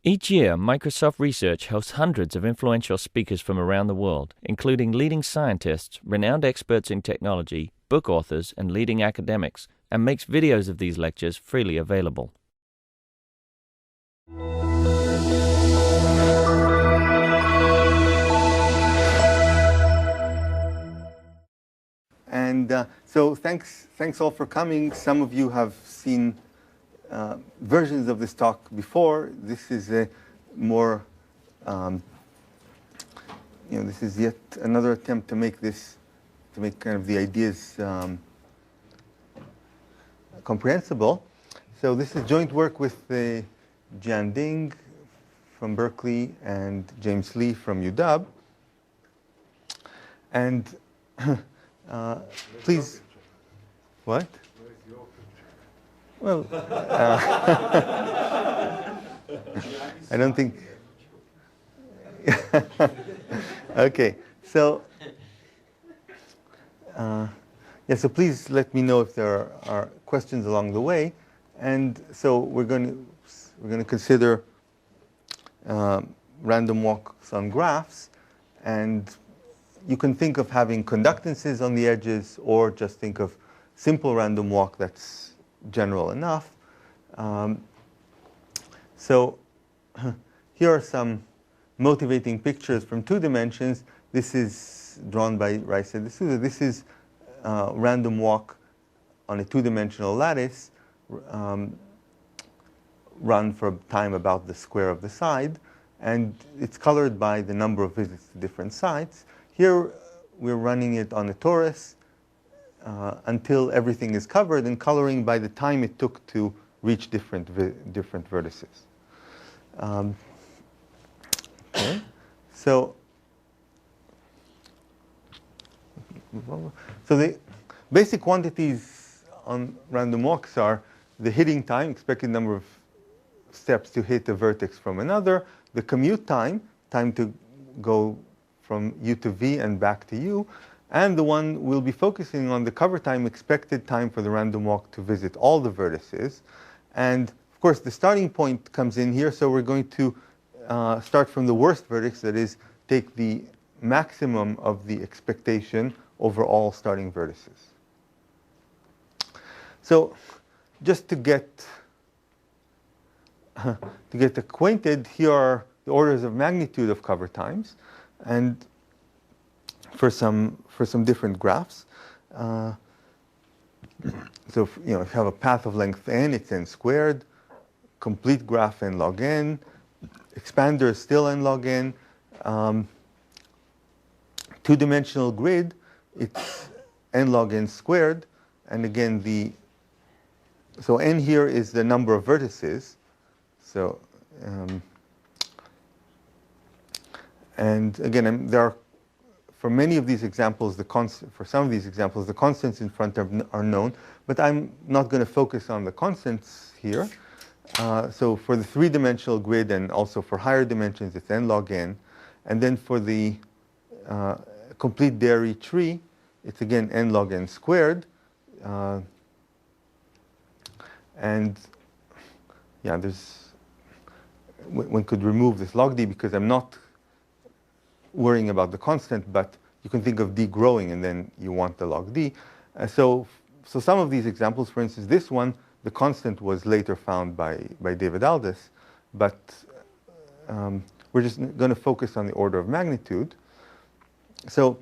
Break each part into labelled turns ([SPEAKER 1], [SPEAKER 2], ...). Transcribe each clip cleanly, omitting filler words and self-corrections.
[SPEAKER 1] Each year, Microsoft Research hosts hundreds of influential speakers from around the world, including leading scientists, renowned experts in technology, book authors, and leading academics, and makes videos of these lectures freely available.
[SPEAKER 2] And so thanks all for coming. Some of you have seen versions of this talk before. This is a more, this is yet another attempt to make kind of the ideas comprehensible. So this is joint work with Jian Ding from Berkeley and James Lee from UW. And please, what? Well, I don't think. Okay, so yeah. So please let me know if there are questions along the way, and so we're going to consider random walks on graphs, and you can think of having conductances on the edges, or just think of simple random walk that's general enough. So here are some motivating pictures from 2 dimensions. This is drawn by Rice and D'Souza. This is random walk on a 2-dimensional lattice run for time about the square of the side. And it's colored by the number of visits to different sites. Here we're running it on a torus until everything is covered, and coloring by the time it took to reach different vertices. Okay. So the basic quantities on random walks are the hitting time, expected number of steps to hit a vertex from another, the commute time, time to go from U to V and back to U, and the one we'll be focusing on, the cover time, expected time for the random walk to visit all the vertices. And of course, the starting point comes in here, so we're going to start from the worst vertex, that is, take the maximum of the expectation over all starting vertices. So just to get acquainted, here are the orders of magnitude of cover times, and for some different graphs. So if you have a path of length n, it's n squared. Complete graph n log n. Expander is still n log n. 2-dimensional grid, it's n log n squared. And again, so n here is the number of vertices. So and again, there are, for many of these examples, for some of these examples, the constants in front are known, but I'm not going to focus on the constants here. So for the 3-dimensional grid and also for higher dimensions, it's n log n. And then for the complete dairy tree, it's again n log n squared. And yeah, one could remove this log d because I'm not worrying about the constant, but you can think of d growing, and then you want the log d. So some of these examples, for instance, this one, the constant was later found by David Aldous, but we're just going to focus on the order of magnitude. So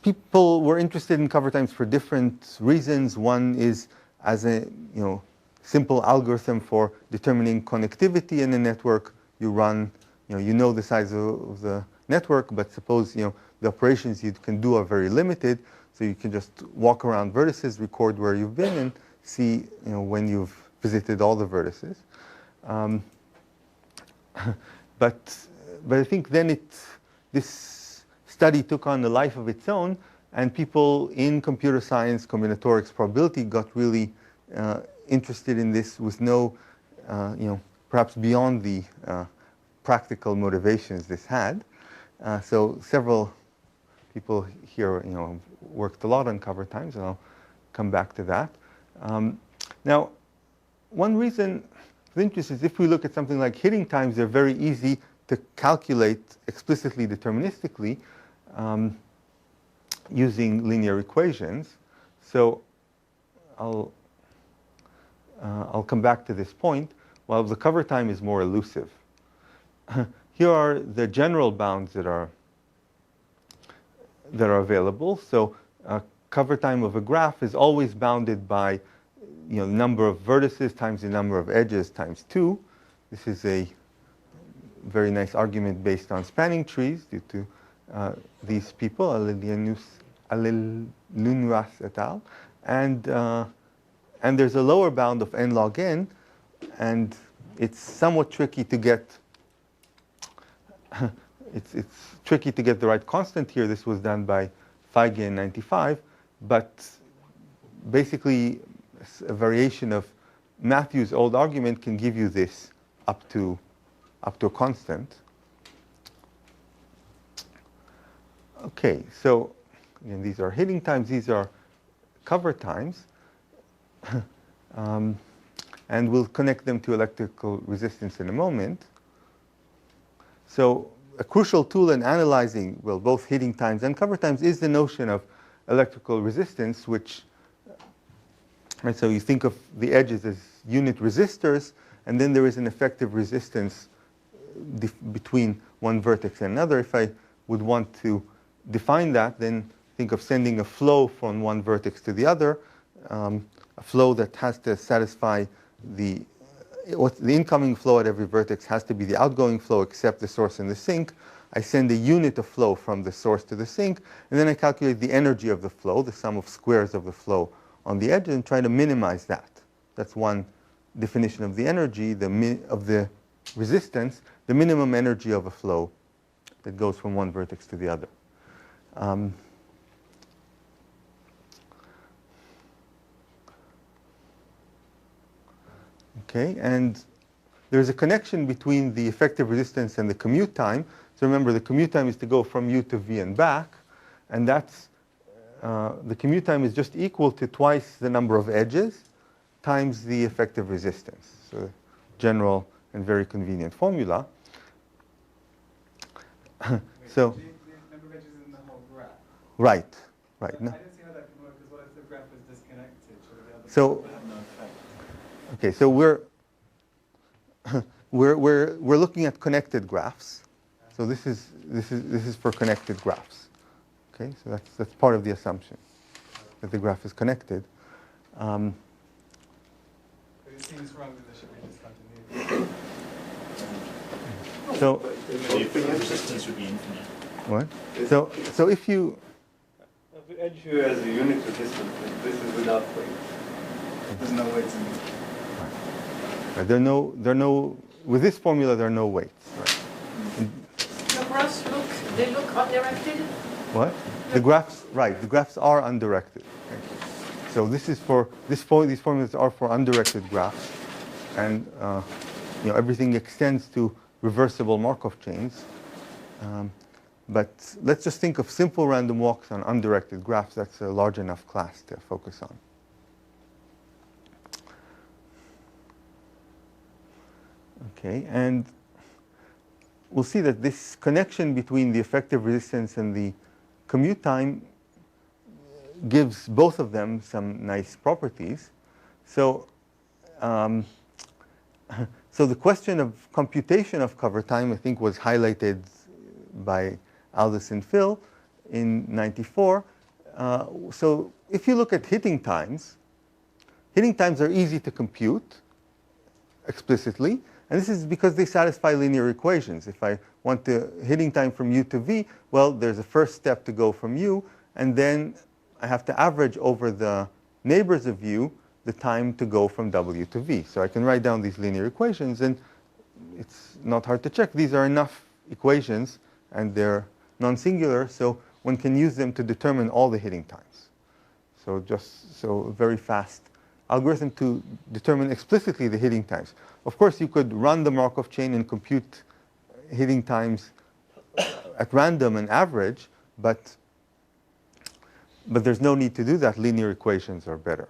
[SPEAKER 2] people were interested in cover times for different reasons. One is as a simple algorithm for determining connectivity in a network. You run, you know the size of the network, but suppose the operations you can do are very limited, so you can just walk around vertices, record where you've been, and see when you've visited all the vertices. But I think then this study took on a life of its own, and people in computer science, combinatorics, probability got really interested in this with no, perhaps beyond the practical motivations this had. So several people here, worked a lot on cover times, and I'll come back to that. Now, one reason of interest is if we look at something like hitting times, they're very easy to calculate explicitly deterministically using linear equations. So I'll come back to this point, while the cover time is more elusive. Here are the general bounds that are available. So cover time of a graph is always bounded by the number of vertices times the number of edges times 2. This is a very nice argument based on spanning trees due to these people, Aldous et al. And there's a lower bound of n log n, and it's somewhat tricky to get. It's tricky to get the right constant here. This was done by Feige in '95, but basically a variation of Matthew's old argument can give you this up to a constant. Okay, so again, these are hitting times. These are cover times. And we'll connect them to electrical resistance in a moment. So a crucial tool in analyzing, well, both hitting times and cover times is the notion of electrical resistance, which, right, so you think of the edges as unit resistors, and then there is an effective resistance between one vertex and another. If I would want to define that, then think of sending a flow from one vertex to the other, a flow that has to satisfy the incoming flow at every vertex has to be the outgoing flow except the source and the sink. I send a unit of flow from the source to the sink, and then I calculate the energy of the flow, the sum of squares of the flow on the edge, and try to minimize that. That's one definition of the energy, of the resistance, the minimum energy of a flow that goes from one vertex to the other. Okay, and there's a connection between the effective resistance and the commute time. So remember, the commute time is to go from U to V and back, and that's the commute time is just equal to twice the number of edges times the effective resistance. So general and very convenient formula. So
[SPEAKER 3] the number of edges in the whole graph.
[SPEAKER 2] Right.
[SPEAKER 3] So I don't see how that can work, because what if the graph is disconnected?
[SPEAKER 2] So okay, so we're looking at connected graphs. So this is for connected graphs. Okay, so that's part of the assumption that the graph is connected.
[SPEAKER 3] But it seems wrong that there should be discontinuity.
[SPEAKER 2] So
[SPEAKER 4] the resistance would be infinite.
[SPEAKER 2] what? So if you
[SPEAKER 5] The edge here as a unit resistance, this is without weight.
[SPEAKER 3] There's no weights in it.
[SPEAKER 2] there are no with this formula there are no weights. Right?
[SPEAKER 6] The graphs look undirected?
[SPEAKER 2] What? The graphs, right? The graphs are undirected. Thank you. So this is for these formulas are for undirected graphs, and everything extends to reversible Markov chains. But let's just think of simple random walks on undirected graphs. That's a large enough class to focus on. Okay, and we'll see that this connection between the effective resistance and the commute time gives both of them some nice properties. So, so the question of computation of cover time, I think, was highlighted by Aldous and Fill in '94. So if you look at hitting times are easy to compute explicitly. And this is because they satisfy linear equations. If I want the hitting time from U to V, well, there's a first step to go from U, and then I have to average over the neighbors of U the time to go from W to V. So I can write down these linear equations, and it's not hard to check. These are enough equations, and they're non-singular, so one can use them to determine all the hitting times. So a very fast algorithm to determine explicitly the hitting times. Of course, you could run the Markov chain and compute hitting times at random and average, but there's no need to do that. Linear equations are better.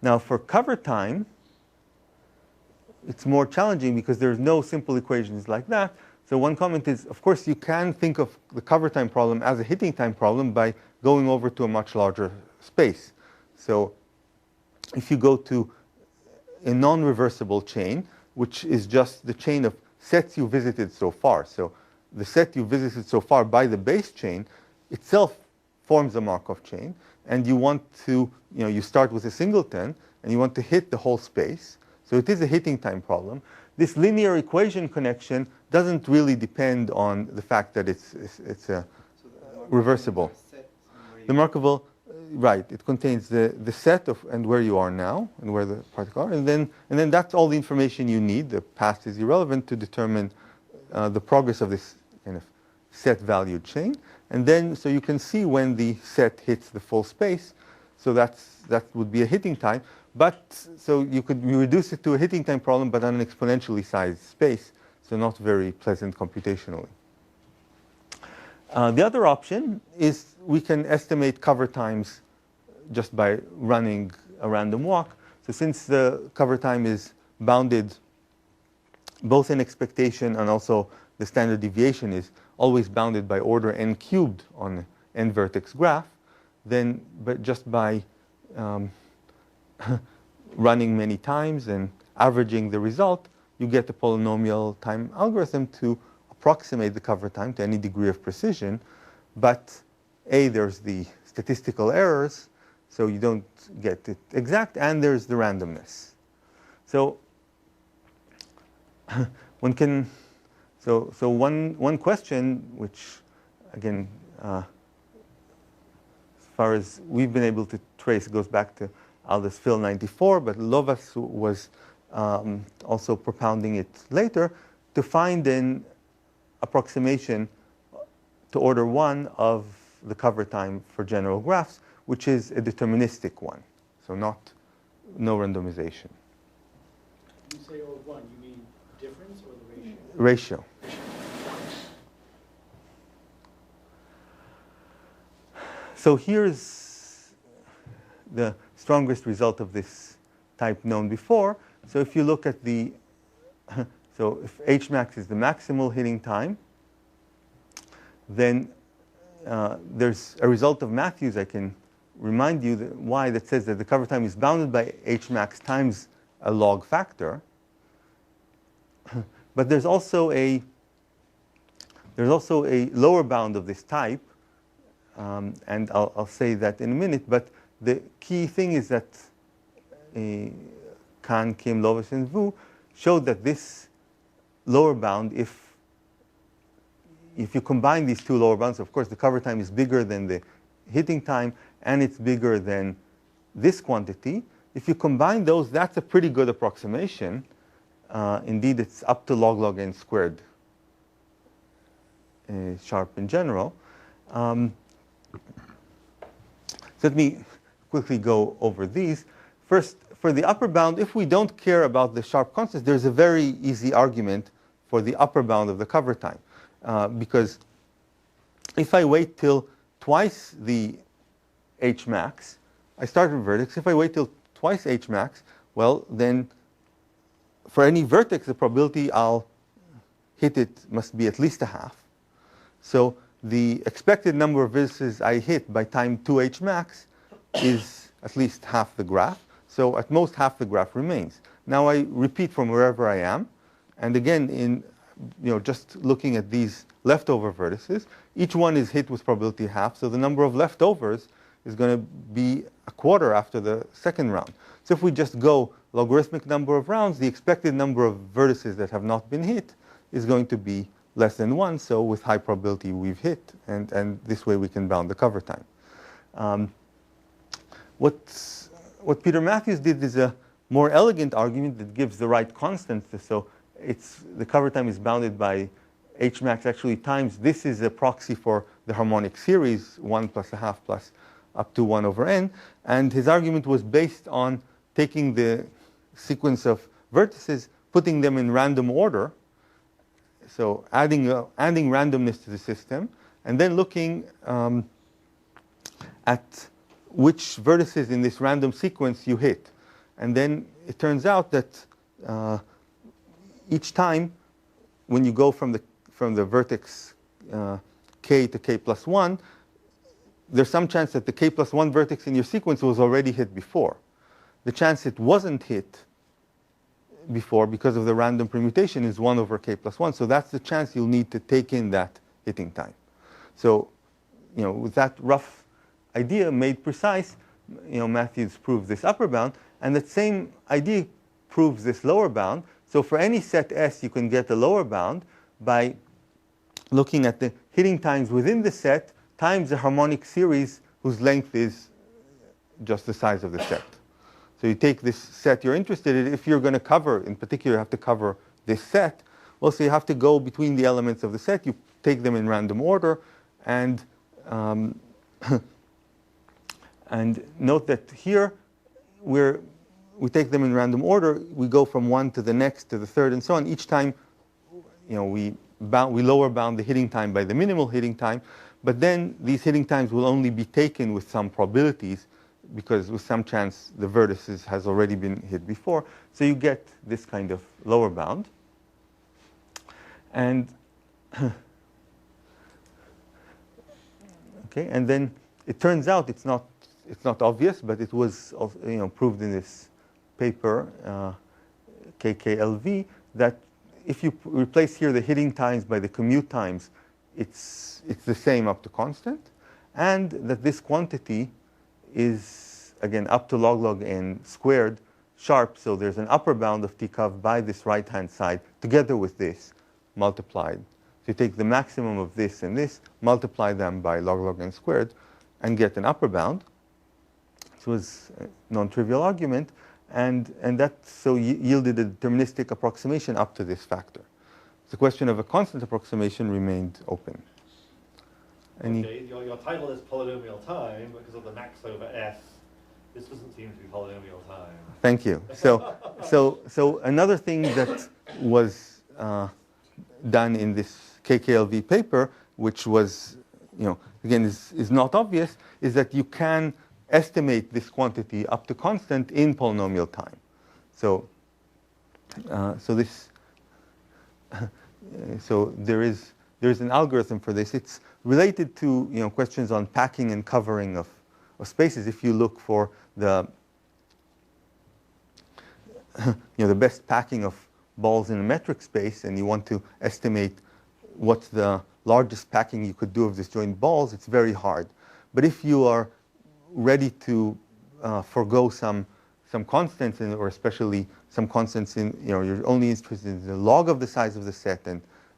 [SPEAKER 2] Now, for cover time, it's more challenging because there's no simple equations like that. So one comment is, of course, you can think of the cover time problem as a hitting time problem by going over to a much larger space. So if you go to a non-reversible chain, which is just the chain of sets you visited so far. So the set you visited so far by the base chain itself forms a Markov chain. And you want to, you start with a singleton, and you want to hit the whole space. So it is a hitting time problem. This linear equation connection doesn't really depend on the fact that it's a reversible. The Markov, right? It contains the set of and where you are now and where the particles are, and then that's all the information you need. The past is irrelevant to determine the progress of this kind of set-valued chain. And then so you can see when the set hits the full space. So that would be a hitting time. But so you reduce it to a hitting time problem, but on an exponentially sized space, so not very pleasant computationally. The other option is we can estimate cover times just by running a random walk. So since the cover time is bounded both in expectation and also the standard deviation is always bounded by order n cubed on an n-vertex graph, then just by running many times and averaging the result, you get the polynomial time algorithm to approximate the cover time to any degree of precision. But there's the statistical errors, so you don't get it exact, and there's the randomness. So one can, so one question, which again, as far as we've been able to trace, goes back to Aldous-Fill 94, but Lovasz was also propounding it later, to find an approximation to order 1 of the cover time for general graphs, which is a deterministic one, so no randomization.
[SPEAKER 7] You say order 1, you mean difference or the ratio?
[SPEAKER 2] Ratio. So here's the strongest result of this type known before. So if you look at the, so if Hmax is the maximal hitting time, then there's a result of Matthews. I can remind you why that says that the cover time is bounded by Hmax times a log factor. But there's also a lower bound of this type, and I'll say that in a minute. But the key thing is that Kahn, Kim, Lovasz, and Vu showed that this lower bound, if you combine these two lower bounds, of course, the cover time is bigger than the hitting time, and it's bigger than this quantity. If you combine those, that's a pretty good approximation. Indeed, it's up to log n squared sharp in general. So let me quickly go over these. First, for the upper bound, if we don't care about the sharp constants, there's a very easy argument for the upper bound of the cover time. Because if I wait till twice the Hmax, I start with vertex. If I wait till twice Hmax, well, then for any vertex, the probability I'll hit it must be at least a half. So the expected number of vertices I hit by time 2 Hmax is at least half the graph. So at most, half the graph remains. Now I repeat from wherever I am. And again, in just looking at these leftover vertices, each one is hit with probability half. So the number of leftovers is going to be a quarter after the second round. So if we just go logarithmic number of rounds, the expected number of vertices that have not been hit is going to be less than 1. So with high probability, we've hit. And this way, we can bound the cover time. What Peter Matthews did is a more elegant argument that gives the right constants. So the cover time is bounded by Hmax actually times. This is a proxy for the harmonic series, 1 plus a half plus up to 1 over n. And his argument was based on taking the sequence of vertices, putting them in random order, so adding randomness to the system, and then looking at which vertices in this random sequence you hit. And then it turns out that each time when you go from the vertex k to k plus 1, there's some chance that the k plus 1 vertex in your sequence was already hit before. The chance it wasn't hit before because of the random permutation is 1 over k plus 1. So that's the chance you'll need to take in that hitting time. So, with that rough idea made precise, Matthews proved this upper bound. And that same idea proves this lower bound. So for any set S, you can get the lower bound by looking at the hitting times within the set times the harmonic series whose length is just the size of the set. So you take this set you're interested in. If you're going to cover, in particular, you have to cover this set. Well, so you have to go between the elements of the set. You take them in random order. And and note that here, we take them in random order. We go from one to the next to the third and so on. Each time, we lower bound the hitting time by the minimal hitting time. But then these hitting times will only be taken with some probabilities, because with some chance the vertices has already been hit before. So you get this kind of lower bound. And okay, and then it turns out it's not obvious, but it was proved in this paper, KKLV, that if you replace here the hitting times by the commute times, it's the same up to constant, and that this quantity is, again, up to log n squared sharp. So there's an upper bound of T-cov by this right-hand side together with this multiplied. So you take the maximum of this and this, multiply them by log n squared, and get an upper bound. This was a non-trivial argument, and that so yielded a deterministic approximation up to this factor. The question of a constant approximation remained open.
[SPEAKER 8] Okay, your title is polynomial time because of the max over S. This doesn't seem to be polynomial time.
[SPEAKER 2] Thank you. So another thing that was done in this KKLV paper, which was, again, is not obvious, is that you can estimate this quantity up to constant in polynomial time. So, so there is an algorithm for this. It's related to questions on packing and covering of spaces. If you look for the the best packing of balls in a metric space, and you want to estimate what's the largest packing you could do of disjoint balls, it's very hard. But if you are ready to forego some constants, or especially some constants in, you're only interested in the log of the size of the set,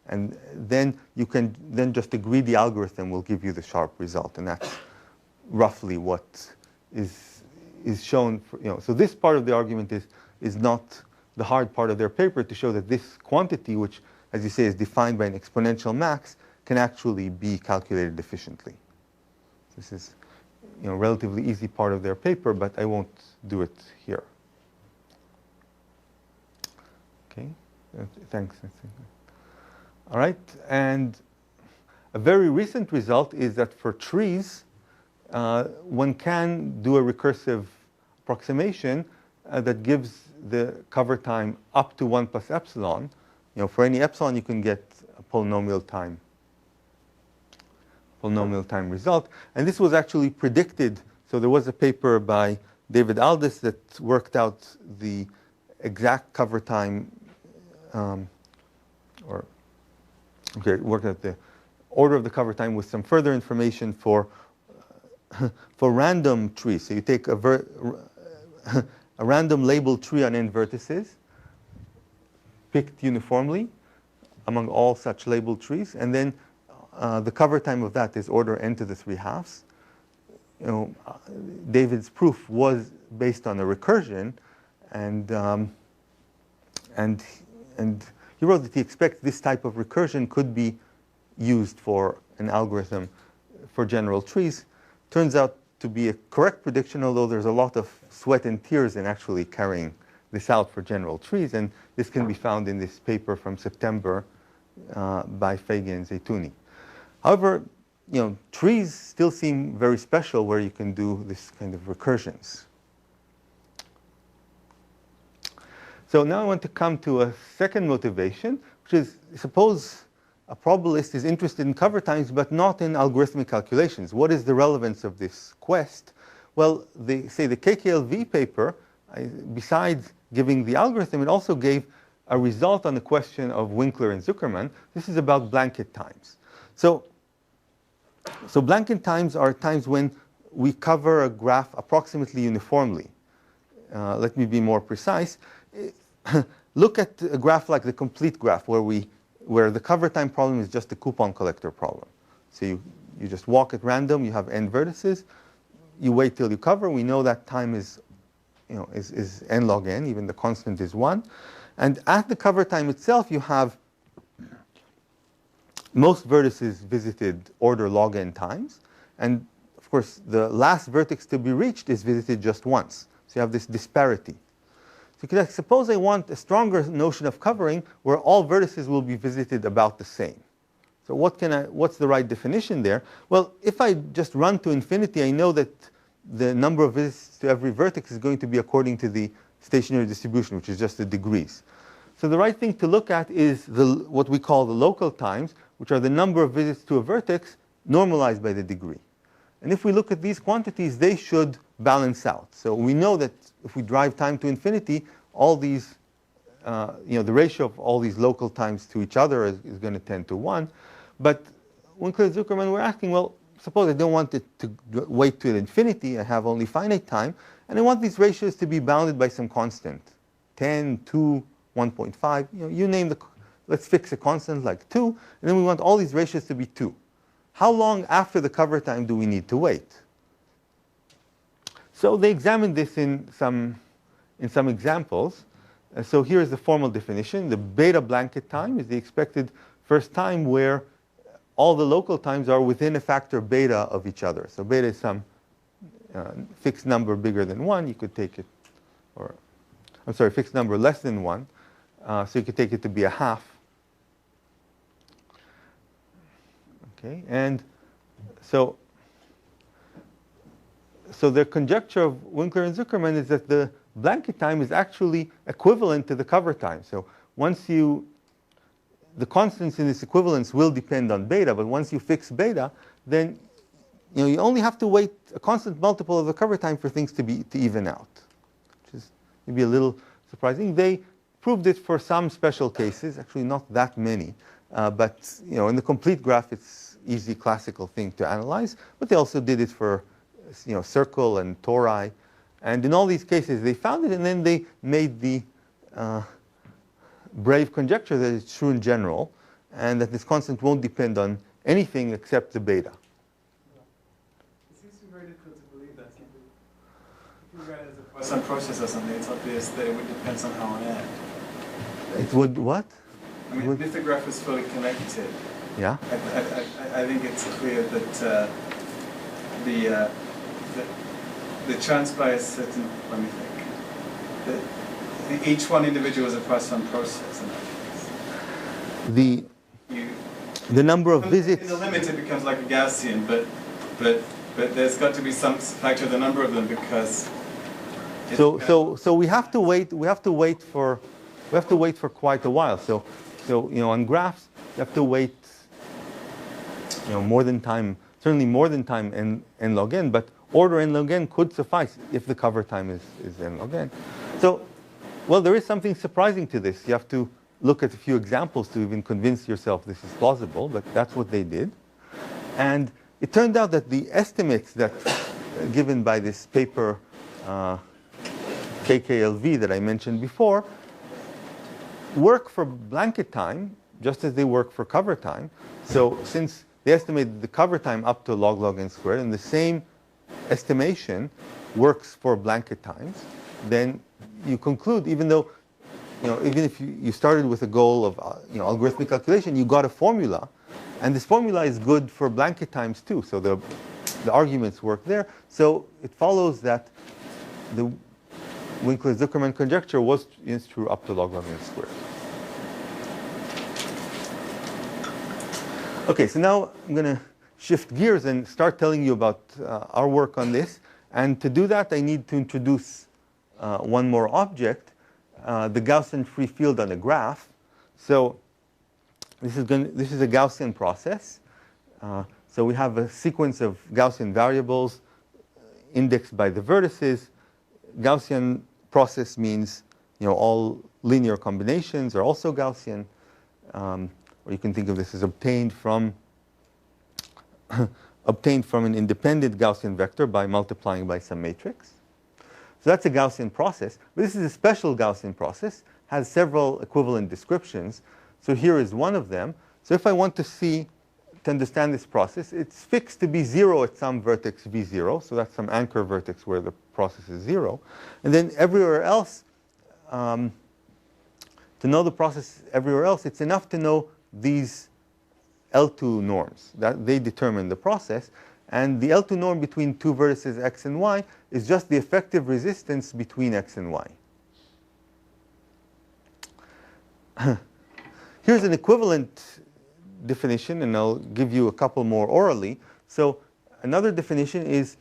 [SPEAKER 2] and then you can then just agree the algorithm will give you the sharp result, and that's roughly what is shown. So this part of the argument is not the hard part of their paper, to show that this quantity, which, as you say, is defined by an exponential max, can actually be calculated efficiently. This is relatively easy part of their paper, but I won't do it here. Okay, thanks. All right, and a very recent result is that for trees, one can do a recursive approximation that gives the cover time up to 1 plus epsilon. For any epsilon, you can get a polynomial time result. And this was actually predicted. So there was a paper by David Aldous that worked out the exact cover time, worked out the order of the cover time with some further information for random trees. So you take a random labeled tree on n vertices, picked uniformly among all such labeled trees, and then the cover time of that is order n to the 3/2. David's proof was based on a recursion, and he wrote that he expects this type of recursion could be used for an algorithm for general trees. Turns out to be a correct prediction, although there's a lot of sweat and tears in actually carrying this out for general trees, and this can be found in this paper from September by Feige and Zeytouni. However, trees still seem very special where you can do this kind of recursions. So now I want to come to a second motivation, which is, suppose a probabilist is interested in cover times, but not in algorithmic calculations. What is the relevance of this quest? Well, say the KKLV paper, besides giving the algorithm, it also gave a result on the question of Winkler and Zuckerman. This is about blanket times. So blanket times are times when we cover a graph approximately uniformly. Let me be more precise. Look at a graph like the complete graph, where the cover time problem is just a coupon collector problem. So you just walk at random. You have n vertices. You wait till you cover. We know that time is n log n. Even the constant is 1. And at the cover time itself, you have most vertices visited order log n times. And of course, the last vertex to be reached is visited just once. So you have this disparity. So you could suppose I want a stronger notion of covering where all vertices will be visited about the same. So what's the right definition there? Well, if I just run to infinity, I know that the number of visits to every vertex is going to be according to the stationary distribution, which is just the degrees. So the right thing to look at is what we call the local times, which are the number of visits to a vertex normalized by the degree. And if we look at these quantities, they should balance out. So we know that if we drive time to infinity, all these, the ratio of all these local times to each other is going to tend to 1. But Winkler and Zuckerman were asking, well, suppose I don't want it to wait to infinity. I have only finite time. And I want these ratios to be bounded by some constant, 10, 2, 1.5. You name let's fix a constant like 2. And then we want all these ratios to be 2. How long after the cover time do we need to wait? So they examined this in some examples. So here's the formal definition. The beta blanket time is the expected first time where all the local times are within a factor beta of each other. So beta is some fixed number bigger than 1. You could take it, or I'm sorry, fixed number less than 1. So you could take it to be a half. Okay, and so the conjecture of Winkler and Zuckerman is that the blanket time is actually equivalent to the cover time. So once the constants in this equivalence will depend on beta, but once you fix beta, then you only have to wait a constant multiple of the cover time for things to even out, which is maybe a little surprising. They proved it for some special cases, actually not that many, but in the complete graph, it's easy classical thing to analyze. But they also did it for circle and tori, and in all these cases they found it, and then they made the brave conjecture that it's true in general, and that this constant won't depend on anything except the beta.
[SPEAKER 3] It seems to be very difficult to believe that. If you regard it as a Poisson process or something, it's obvious that it would depend somehow on n.
[SPEAKER 2] It would what?
[SPEAKER 3] I mean, if the graph was fully connected,
[SPEAKER 2] yeah,
[SPEAKER 3] I think it's clear that the chance by a certain, let me think, that each one individual is a Poisson process in that case.
[SPEAKER 2] The number of visits.
[SPEAKER 3] In the limit, it becomes like a Gaussian, but there's got to be some factor of the number of them because.
[SPEAKER 2] So we have to wait. We have to wait for quite a while. So on graphs you have to wait. More than time, certainly more than time n log n, but order n log n could suffice if the cover time is n log n. So, well, there is something surprising to this. You have to look at a few examples to even convince yourself this is plausible, but that's what they did. And it turned out that the estimates that given by this paper KKLV that I mentioned before work for blanket time just as they work for cover time. So since they estimated the cover time up to log n squared, and the same estimation works for blanket times, then you conclude, even if you started with a goal of algorithmic calculation, you got a formula, and this formula is good for blanket times too. So the arguments work there. So it follows that the Winkler-Zuckerman conjecture is true up to log n squared. Okay, so now I'm going to shift gears and start telling you about our work on this. And to do that, I need to introduce one more object. the Gaussian free field on a graph. So this is a Gaussian process. So we have a sequence of Gaussian variables indexed by the vertices. Gaussian process means all linear combinations are also Gaussian. Or you can think of this as obtained from an independent Gaussian vector by multiplying by some matrix. So that's a Gaussian process. But this is a special Gaussian process, has several equivalent descriptions. So here is one of them. So if I want to understand this process, it's fixed to be 0 at some vertex v0. So that's some anchor vertex where the process is 0. And then everywhere else, to know the process everywhere else, it's enough to know these L2 norms. That they determine the process. And the L2 norm between two vertices x and y is just the effective resistance between x and y. Here's an equivalent definition, and I'll give you a couple more orally. So another definition is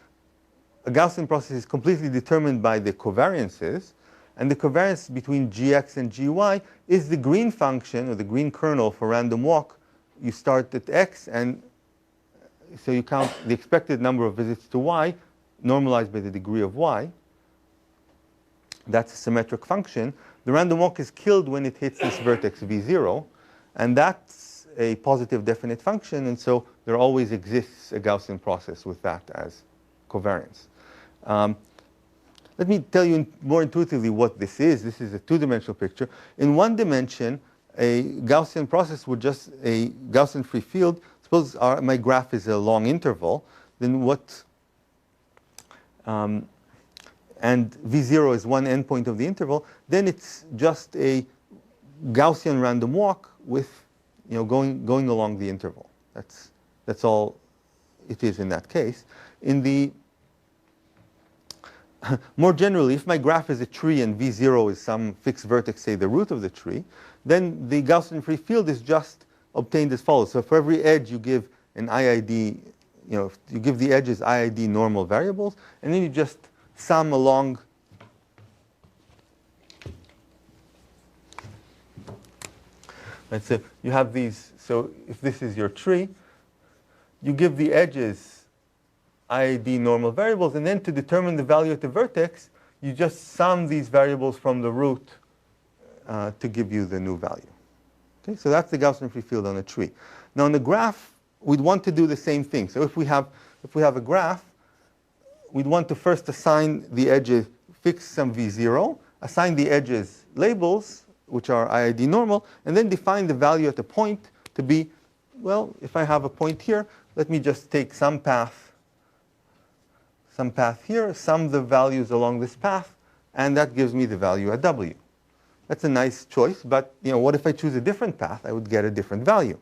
[SPEAKER 2] a Gaussian process is completely determined by the covariances. And the covariance between gx and gy is the green function, or the green kernel for random walk. You start at x, and so you count the expected number of visits to y, normalized by the degree of y. That's a symmetric function. The random walk is killed when it hits this vertex v0. And that's a positive definite function. And so there always exists a Gaussian process with that as covariance. Let me tell you more intuitively what this is. This is a two-dimensional picture. In one dimension, a Gaussian process would just a Gaussian free field. Suppose my graph is a long interval. Then what? And v0 is one endpoint of the interval. Then it's just a Gaussian random walk with going along the interval. That's all it is in that case. In the more generally, if my graph is a tree and v0 is some fixed vertex, say the root of the tree, then the Gaussian free field is just obtained as follows. So for every edge you give an IID, you give the edges IID normal variables, and then you just sum along so you have these. So if this is your tree, you give the edges IID normal variables, and then to determine the value at the vertex, you just sum these variables from the root to give you the new value. Okay, so that's the Gaussian free field on a tree. Now on the graph, we'd want to do the same thing. So if we have a graph, we'd want to first assign the edges, fix some v0, assign the edges labels, which are IID normal, and then define the value at the point to be, well, if I have a point here, let me just take some path here, sum the values along this path, and that gives me the value at w. That's a nice choice, but what if I choose a different path? I would get a different value.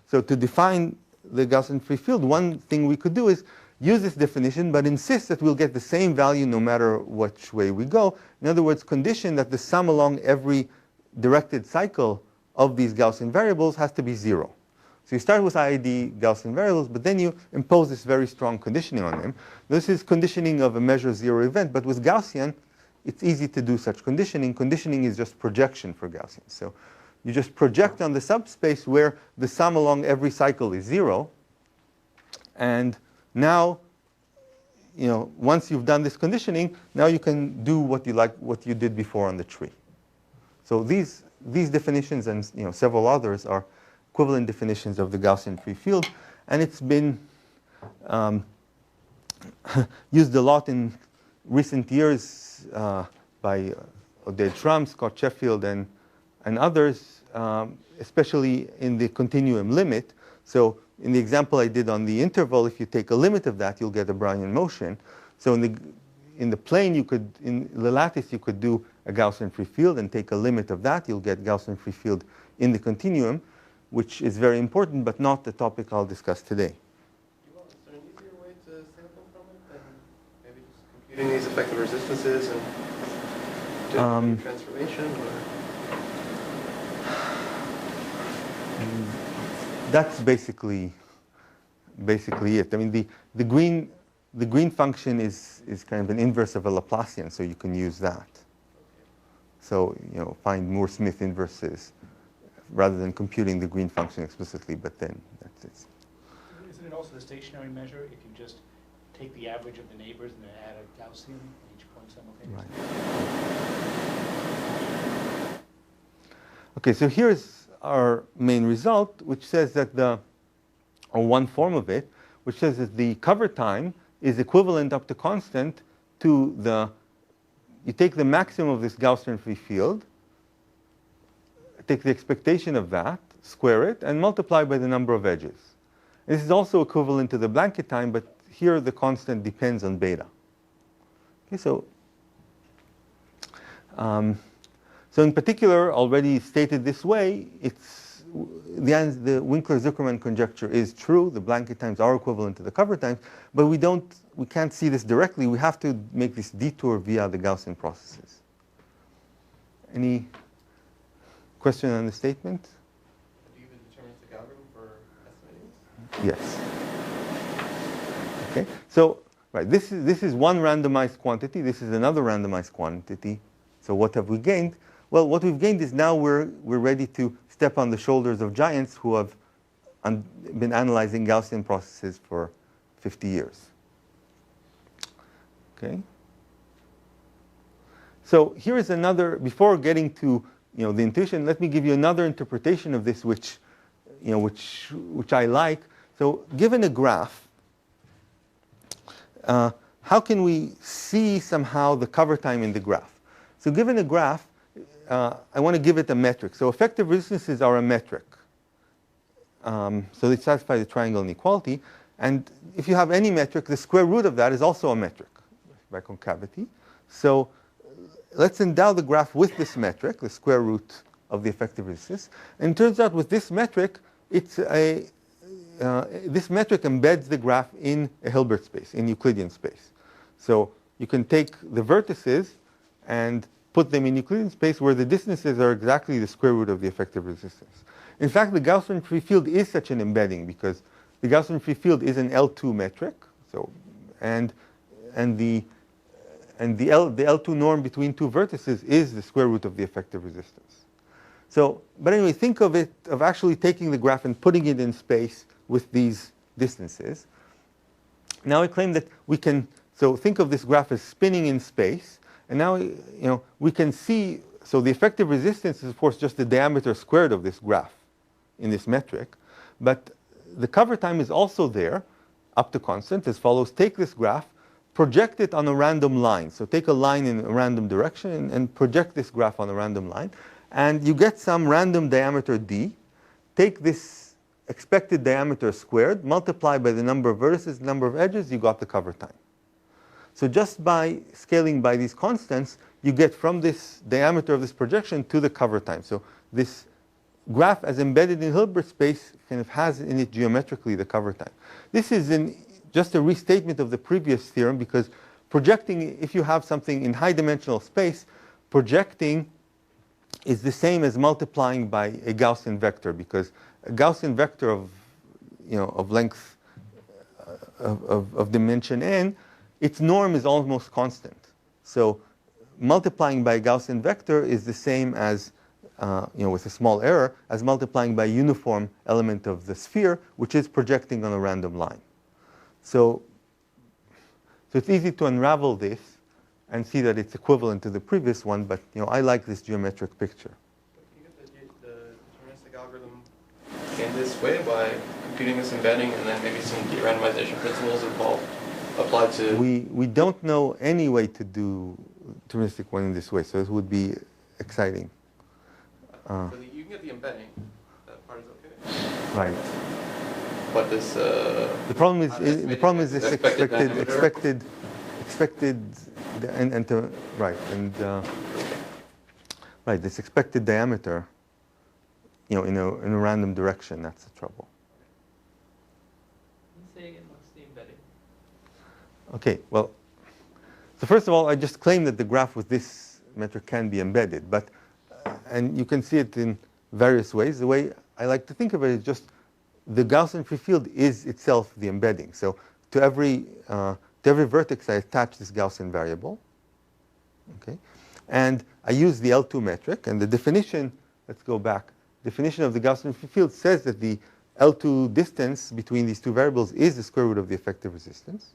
[SPEAKER 2] So to define the Gaussian free field, one thing we could do is use this definition, but insist that we'll get the same value no matter which way we go. In other words, condition that the sum along every directed cycle of these Gaussian variables has to be 0. So you start with IID Gaussian variables, but then you impose this very strong conditioning on them. This is conditioning of a measure 0 event, but with Gaussian, it's easy to do such conditioning. Conditioning is just projection for Gaussian. So you just project on the subspace where the sum along every cycle is 0. And now, once you've done this conditioning, now you can do what you did before on the tree. So these definitions and several others are equivalent definitions of the Gaussian free field, and it's been used a lot in recent years by Oded Schramm, Scott Sheffield, and others, especially in the continuum limit. So in the example I did on the interval, if you take a limit of that, you'll get a Brownian motion. So in the plane, in the lattice, you could do a Gaussian free field and take a limit of that. You'll get Gaussian free field in the continuum, which is very important, but not the topic I'll discuss today.
[SPEAKER 9] Yuval, is there an easier way to sample from it than maybe just computing these effective resistances and doing transformation? Or?
[SPEAKER 2] That's basically it. I mean, the green function is kind of an inverse of a Laplacian, so you can use that. So, find more Smith inverses rather than computing the green function explicitly, but then that's it.
[SPEAKER 7] Isn't it also the stationary measure if you just take the average of the neighbors and then add a Gaussian at each point simultaneously?
[SPEAKER 2] Right. Okay, so here's our main result, which says that or one form of it, which says that the cover time is equivalent up to constant to you take the maximum of this Gaussian free field, take the expectation of that, square it, and multiply by the number of edges. This is also equivalent to the blanket time, but here the constant depends on beta. Okay, so in particular, already stated this way, the Winkler-Zuckerman conjecture is true. The blanket times are equivalent to the cover times, but we can't see this directly. We have to make this detour via the Gaussian processes. Any question on the statement?
[SPEAKER 9] Do you have a deterministic algorithm for estimating this?
[SPEAKER 2] Yes. Okay. So this is one randomized quantity. This is another randomized quantity. So what have we gained? Well, what we've gained is now we're ready to step on the shoulders of giants who have been analyzing Gaussian processes for 50 years. Okay. So here is another. Before getting to the intuition, let me give you another interpretation of this, which I like. So given a graph, how can we see somehow the cover time in the graph? So given a graph, I want to give it a metric. So effective resistances are a metric. So they satisfy the triangle inequality. And if you have any metric, the square root of that is also a metric by concavity. So let's endow the graph with this metric, the square root of the effective resistance. And it turns out with this metric, this metric embeds the graph in a Hilbert space, in Euclidean space. So you can take the vertices and put them in Euclidean space where the distances are exactly the square root of the effective resistance. In fact, the Gaussian free field is such an embedding because the Gaussian free field is an L2 metric. So, and the L2 norm between two vertices is the square root of the effective resistance. So, but anyway, think of actually taking the graph and putting it in space with these distances. Now I claim that we can, so think of this graph as spinning in space. And now, we can see, so the effective resistance is, of course, just the diameter squared of this graph in this metric. But the cover time is also there, up to constant, as follows. Take this graph, project it on a random line. So take a line in a random direction and project this graph on a random line. And you get some random diameter d. Take this expected diameter squared, multiply by the number of vertices, number of edges, you got the cover time. So just by scaling by these constants, you get from this diameter of this projection to the cover time. So this graph, as embedded in Hilbert space, kind of has in it geometrically the cover time. This is just a restatement of the previous theorem, because projecting, if you have something in high dimensional space, projecting is the same as multiplying by a Gaussian vector, because a Gaussian vector of length of dimension n, its norm is almost constant. So multiplying by a Gaussian vector is the same as, with a small error, as multiplying by a uniform element of the sphere, which is projecting on a random line. So it's easy to unravel this and see that it's equivalent to the previous one, but I like this geometric picture.
[SPEAKER 9] Can you get the deterministic algorithm in this way by computing this embedding and then maybe some de-randomization principles involved? Applied to...
[SPEAKER 2] We don't know any way to do deterministic one in this way, so it would be exciting.
[SPEAKER 9] So you can get the embedding. That part is okay.
[SPEAKER 2] Right.
[SPEAKER 9] But this...
[SPEAKER 2] the problem is this expected this expected diameter, in a random direction. That's the trouble.
[SPEAKER 10] Say again, what's the embedding?
[SPEAKER 2] Okay, well, so first of all, I just claim that the graph with this metric can be embedded, but and you can see it in various ways. The way I like to think of it is just the Gaussian free field is itself the embedding. So to every vertex, I attach this Gaussian variable. Okay, And I use the L2 metric, and the definition, let's go back, definition of the Gaussian field says that the L2 distance between these two variables is the square root of the effective resistance.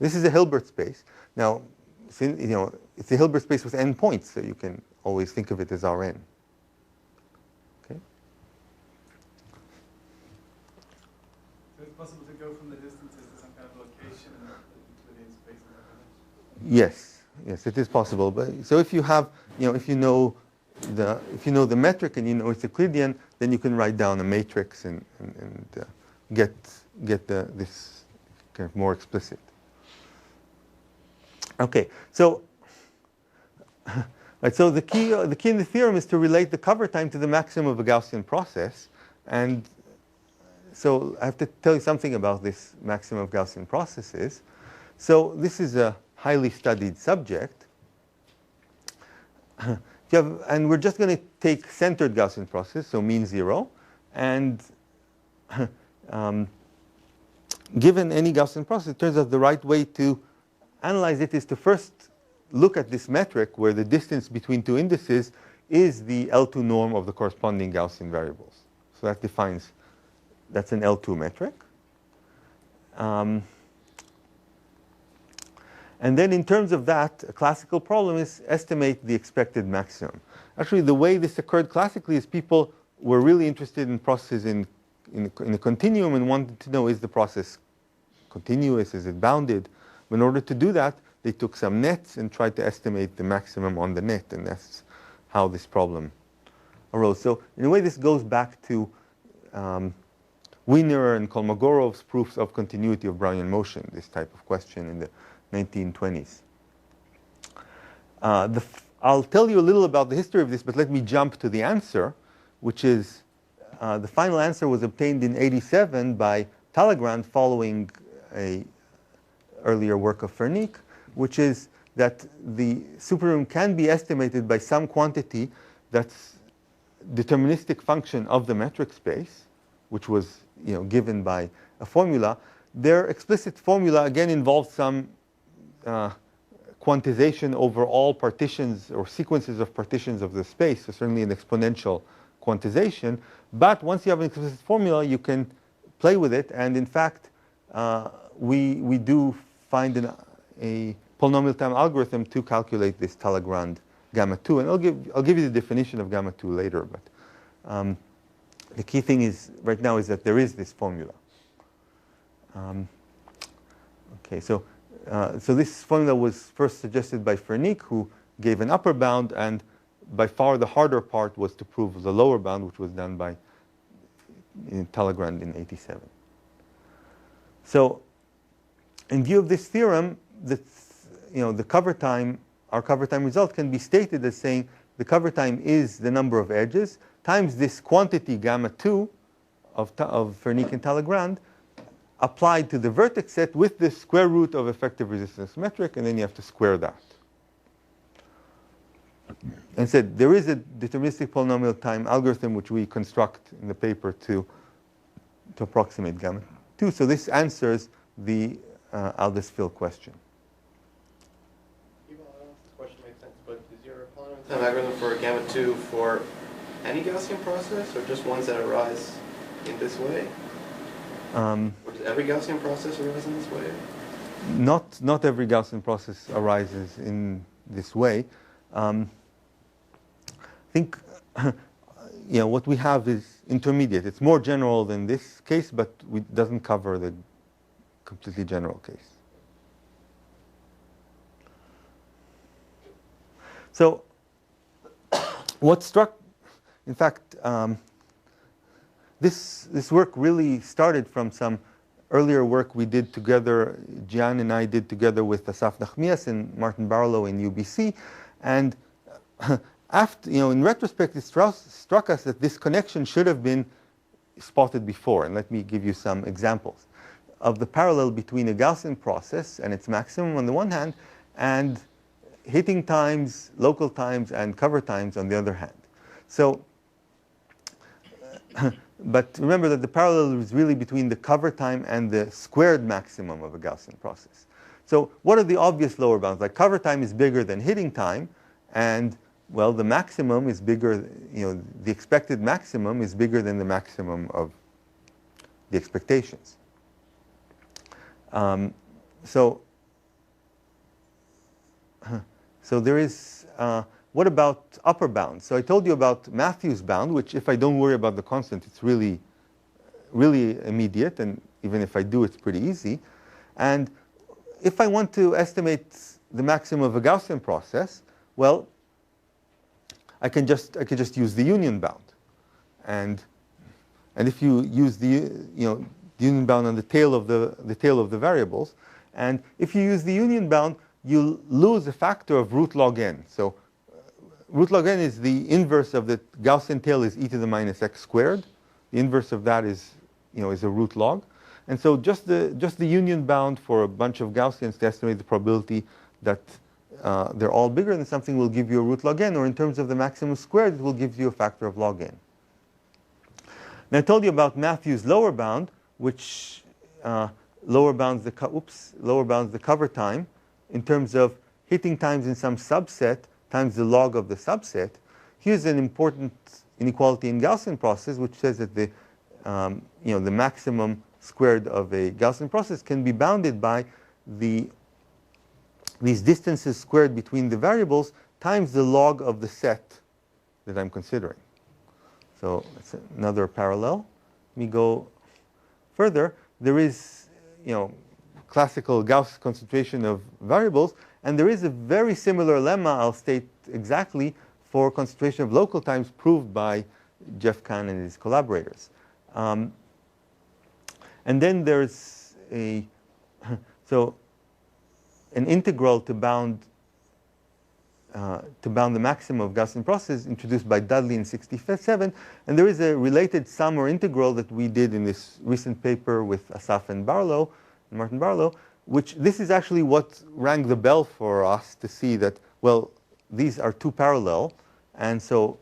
[SPEAKER 2] This is a Hilbert space. Now, it's a Hilbert space with n points, so you can always think of it as Rn. Okay.
[SPEAKER 3] So it's possible to go from the distances to some kind of location within space and time?
[SPEAKER 2] Yes, it is possible. But so if you have, if you know the metric and you know it's Euclidean, then you can write down a matrix and get this kind of more explicit. Okay, so right, so the key in the theorem is to relate the cover time to the maximum of a Gaussian process, and so I have to tell you something about this maximum of Gaussian processes. So this is a highly studied subject. And we're just going to take centered Gaussian process, so mean 0. And given any Gaussian process, it turns out the right way to analyze it is to first look at this metric where the distance between two indices is the L2 norm of the corresponding Gaussian variables. So that defines, that's an L2 metric. And then in terms of that, a classical problem is estimate the expected maximum. Actually, the way this occurred classically is people were really interested in processes in a continuum and wanted to know, is the process continuous, is it bounded? In order to do that, they took some nets and tried to estimate the maximum on the net, and that's how this problem arose. So in a way, this goes back to Wiener and Kolmogorov's proofs of continuity of Brownian motion, this type of question in the 1920s. I'll tell you a little about the history of this, but let me jump to the answer, which is the final answer was obtained in '87 by Talagrand following a earlier work of Fernique, which is that the superroom can be estimated by some quantity that's deterministic function of the metric space, which was given by a formula. Their explicit formula again involves some quantization over all partitions or sequences of partitions of the space, so certainly an exponential quantization. But once you have an explicit formula, you can play with it. And in fact, we do find a polynomial-time algorithm to calculate this Talagrand gamma 2. And I'll give you the definition of gamma 2 later. But the key thing is right now is that there is this formula. Okay, so this formula was first suggested by Fernique, who gave an upper bound, and by far the harder part was to prove the lower bound, which was done by Talagrand in '87. So in view of this theorem, the cover time, our cover time result can be stated as saying the cover time is the number of edges times this quantity gamma 2 of Fernique and Talagrand applied to the vertex set with the square root of effective resistance metric, and then you have to square that. And said there is a deterministic polynomial time algorithm which we construct in the paper to approximate gamma 2. So this answers the Aldous-Fill question.
[SPEAKER 9] Yuval, I don't know if this question makes sense, but is your polynomial time algorithm for gamma 2 for any Gaussian process, or just ones that arise in this way? Or does every Gaussian process arise in this way?
[SPEAKER 2] Not every Gaussian process arises in this way. I think what we have is intermediate. It's more general than this case, but it doesn't cover the completely general case. So what struck, in fact, this work really started from some earlier work we did together, Jian and I did together with Asaf Nachmias and Martin Barlow in UBC. And after, in retrospect, it struck us that this connection should have been spotted before. And let me give you some examples of the parallel between a Gaussian process and its maximum on the one hand, and hitting times, local times, and cover times on the other hand. So, but remember that the parallel is really between the cover time and the squared maximum of a Gaussian process. So what are the obvious lower bounds? Like cover time is bigger than hitting time, And, well, the maximum is bigger, the expected maximum is bigger than the maximum of the expectations. So there is, what about upper bound? So I told you about Matthews bound, which if I don't worry about the constant, it's really immediate, and even if I do, it's pretty easy. And if I want to estimate the maximum of a Gaussian process, well, I can just use the union bound, and if you use the union bound on the tail of the variables, and if you use the union bound, you lose a factor of root log n. So root log n is the inverse of the Gaussian tail is e to the minus x squared. The inverse of that is a root log. And so just the union bound for a bunch of Gaussians to estimate the probability that they're all bigger than something will give you a root log n, or in terms of the maximum squared, it will give you a factor of log n. Now I told you about Matthews' lower bound, which lower bounds the cover time in terms of hitting times in some subset times the log of the subset. Here's an important inequality in Gaussian process, which says that the maximum squared of a Gaussian process can be bounded by these distances squared between the variables times the log of the set that I'm considering. So that's another parallel. Let me go further. There is, classical Gauss concentration of variables, and there is a very similar lemma, I'll state exactly, for concentration of local times proved by Jeff Kahn and his collaborators. And then there's an integral to bound the maximum of Gaussian processes introduced by Dudley in '67, and there is a related sum or integral that we did in this recent paper with Asaf and Martin Barlow, which this is actually what rang the bell for us to see that, well, these are two parallel, and so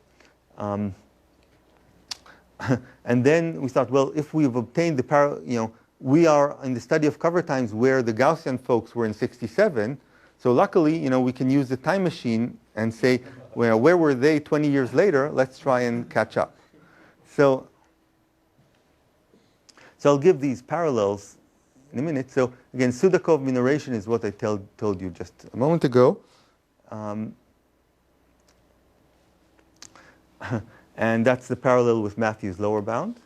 [SPEAKER 2] and then we thought, well, if we've obtained the parallel, we are in the study of cover times where the Gaussian folks were in '67. So luckily, we can use the time machine and say, well, where were they 20 years later? Let's try and catch up. So I'll give these parallels in a minute. So again, Sudakov minoration is what I told you just a moment ago. And that's the parallel with Matthews' lower bound.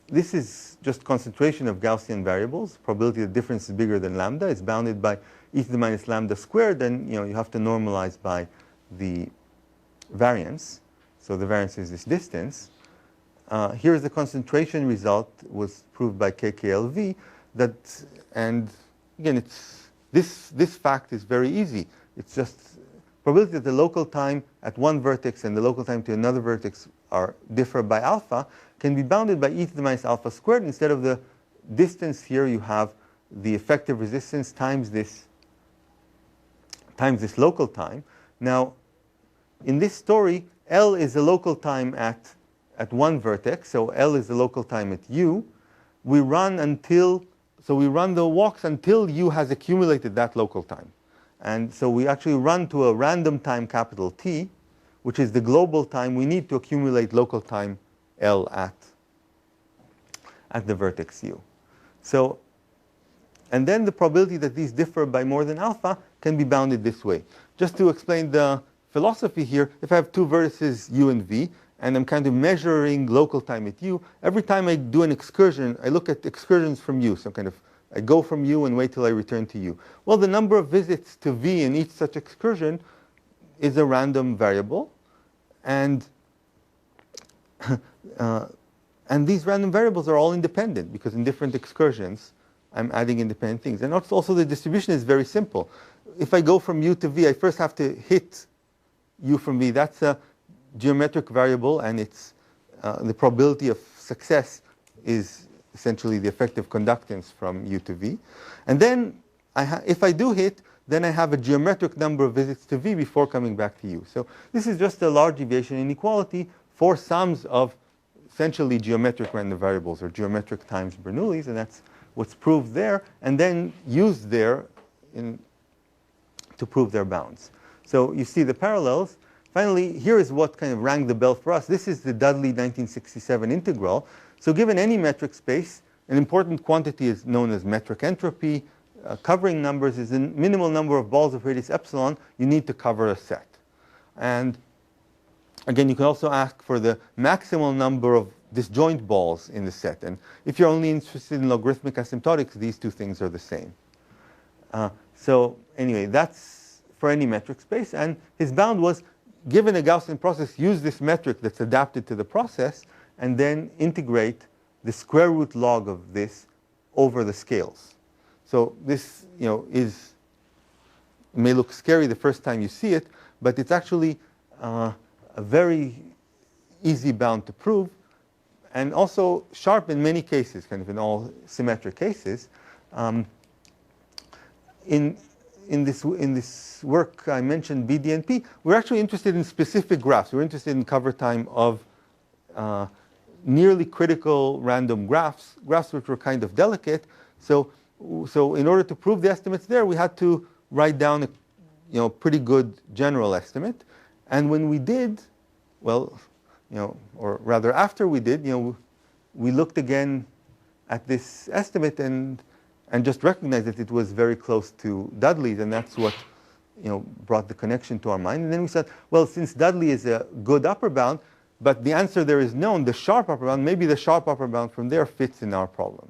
[SPEAKER 2] This is just concentration of Gaussian variables. Probability the difference is bigger than lambda. It's bounded by e to the minus lambda squared. And you have to normalize by the variance. So the variance is this distance. Here's the concentration result, was proved by KKLV. And again, this fact is very easy. It's just probability that the local time at one vertex and the local time to another vertex differ by alpha can be bounded by e to the minus alpha squared. Instead of the distance here, you have the effective resistance times this local time. Now, in this story, L is the local time at one vertex, so L is the local time at U. We run the walks until U has accumulated that local time. And so we actually run to a random time capital T, which is the global time we need to accumulate local time L at the vertex U. So, and then the probability that these differ by more than alpha can be bounded this way. Just to explain the philosophy here, if I have two vertices U and V, and I'm kind of measuring local time at U, every time I do an excursion, I look at excursions from U. So I go from U and wait till I return to U. Well, the number of visits to V in each such excursion is a random variable. And these random variables are all independent, because in different excursions, I'm adding independent things. And also the distribution is very simple. If I go from U to V, I first have to hit U from V. That's a geometric variable, and it's the probability of success is essentially the effective conductance from U to V. And then if I do hit, then I have a geometric number of visits to V before coming back to U. So this is just a large deviation inequality for sums of essentially geometric random variables, or geometric times Bernoulli's, and that's what's proved there, and then used there to to prove their bounds. So you see the parallels. Finally, here is what kind of rang the bell for us. This is the Dudley 1967 integral. So given any metric space, an important quantity is known as metric entropy. Covering numbers is the minimal number of balls of radius epsilon you need to cover a set. And again, you can also ask for the maximal number of disjoint balls in the set. And if you're only interested in logarithmic asymptotics, these two things are the same. So anyway, that's for any metric space. And his bound was, given a Gaussian process, use this metric that's adapted to the process, and then integrate the square root log of this over the scales. So this, may look scary the first time you see it, but it's actually a very easy bound to prove, and also sharp in many cases, kind of in all symmetric cases. In this work I mentioned, BDNP, we're actually interested in specific graphs. We're interested in cover time of nearly critical random graphs which were kind of delicate. So in order to prove the estimates there, we had to write down a pretty good general estimate. And when we did, well, or rather after we did, we looked again at this estimate and just recognized that it was very close to Dudley's, and that's what brought the connection to our mind. And then we said, well, since Dudley is a good upper bound, but the answer there is known, the sharp upper bound, maybe the sharp upper bound from there fits in our problem.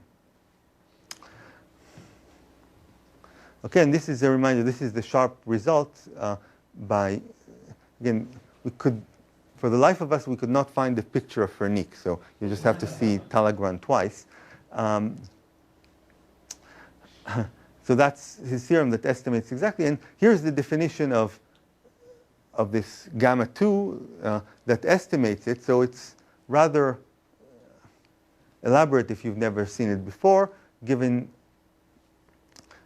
[SPEAKER 2] Okay, and this is a reminder, this is the sharp result again, we could, for the life of us, we could not find the picture of Fernique, so you just have to see Talagrand twice. So that's his theorem that estimates exactly. And here's the definition of this gamma 2 that estimates it. So it's rather elaborate if you've never seen it before.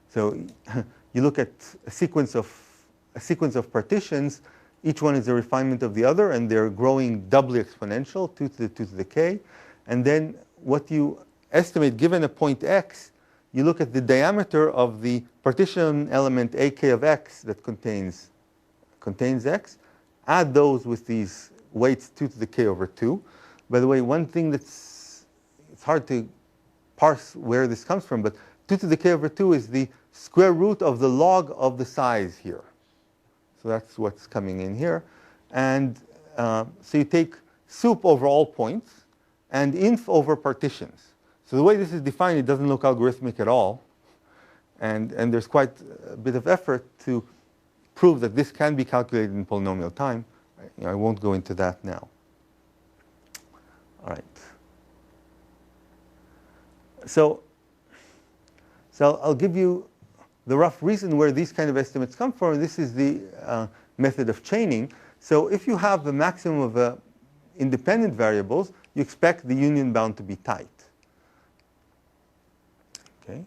[SPEAKER 2] So you look at a sequence of partitions. Each one is a refinement of the other, and they're growing doubly exponential, 2 to the k. And then what you estimate, given a point x, you look at the diameter of the partition element ak of x that contains x, add those with these weights 2 to the k over 2. By the way, one thing it's hard to parse where this comes from, but 2 to the k over 2 is the square root of the log of the size here. So that's what's coming in here. And so you take sup over all points and inf over partitions. So the way this is defined, it doesn't look algorithmic at all. And there's quite a bit of effort to prove that this can be calculated in polynomial time. I won't go into that now. All right. So I'll give you the rough reason where these kind of estimates come from. This is the method of chaining. So if you have the maximum of independent variables, you expect the union bound to be tight. Okay.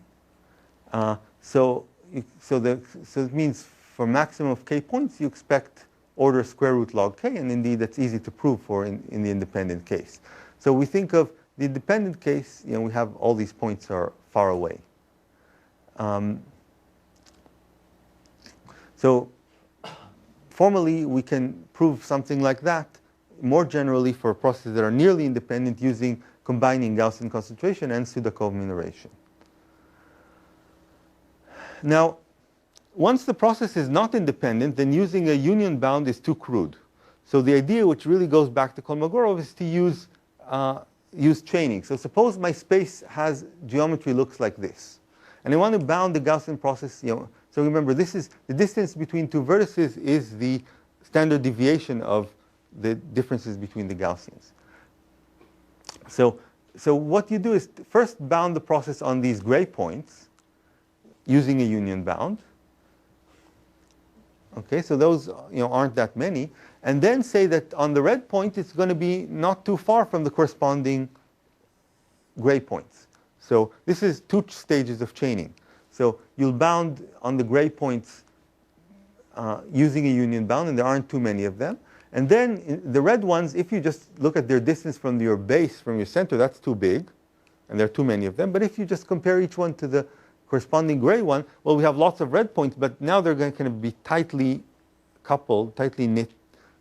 [SPEAKER 2] So it means for maximum of k points, you expect order square root log k, and indeed that's easy to prove for in the independent case. So we think of the independent case, we have all these points are far away. So formally, we can prove something like that more generally for processes that are nearly independent using combining Gaussian concentration and Sudakov minoration. Now, once the process is not independent, then using a union bound is too crude. So the idea, which really goes back to Kolmogorov, is to use chaining. So suppose my space has geometry looks like this, and I want to bound the Gaussian process. So remember, this is the distance between two vertices is the standard deviation of the differences between the Gaussians. So what you do is first bound the process on these gray points using a union bound. Okay, so those aren't that many. And then say that on the red point, it's going to be not too far from the corresponding gray points. So this is 2 stages of chaining. So you'll bound on the gray points using a union bound, and there aren't too many of them. And then in the red ones, if you just look at their distance from your base, from your center, that's too big, and there are too many of them. But if you just compare each one to corresponding gray one, well, we have lots of red points, but now they're going to kind of be tightly coupled, tightly knit,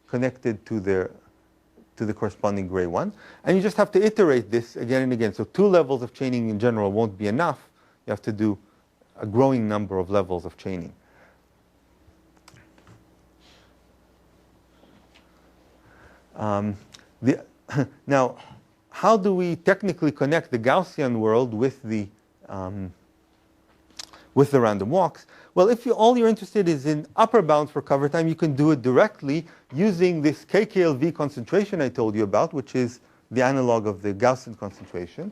[SPEAKER 2] connected to the corresponding gray one. And you just have to iterate this again and again. So 2 levels of chaining in general won't be enough. You have to do a growing number of levels of chaining. Now, how do we technically connect the Gaussian world with the random walks? Well, if all you're interested is in upper bounds for cover time, you can do it directly using this KKLV concentration I told you about, which is the analog of the Gaussian concentration.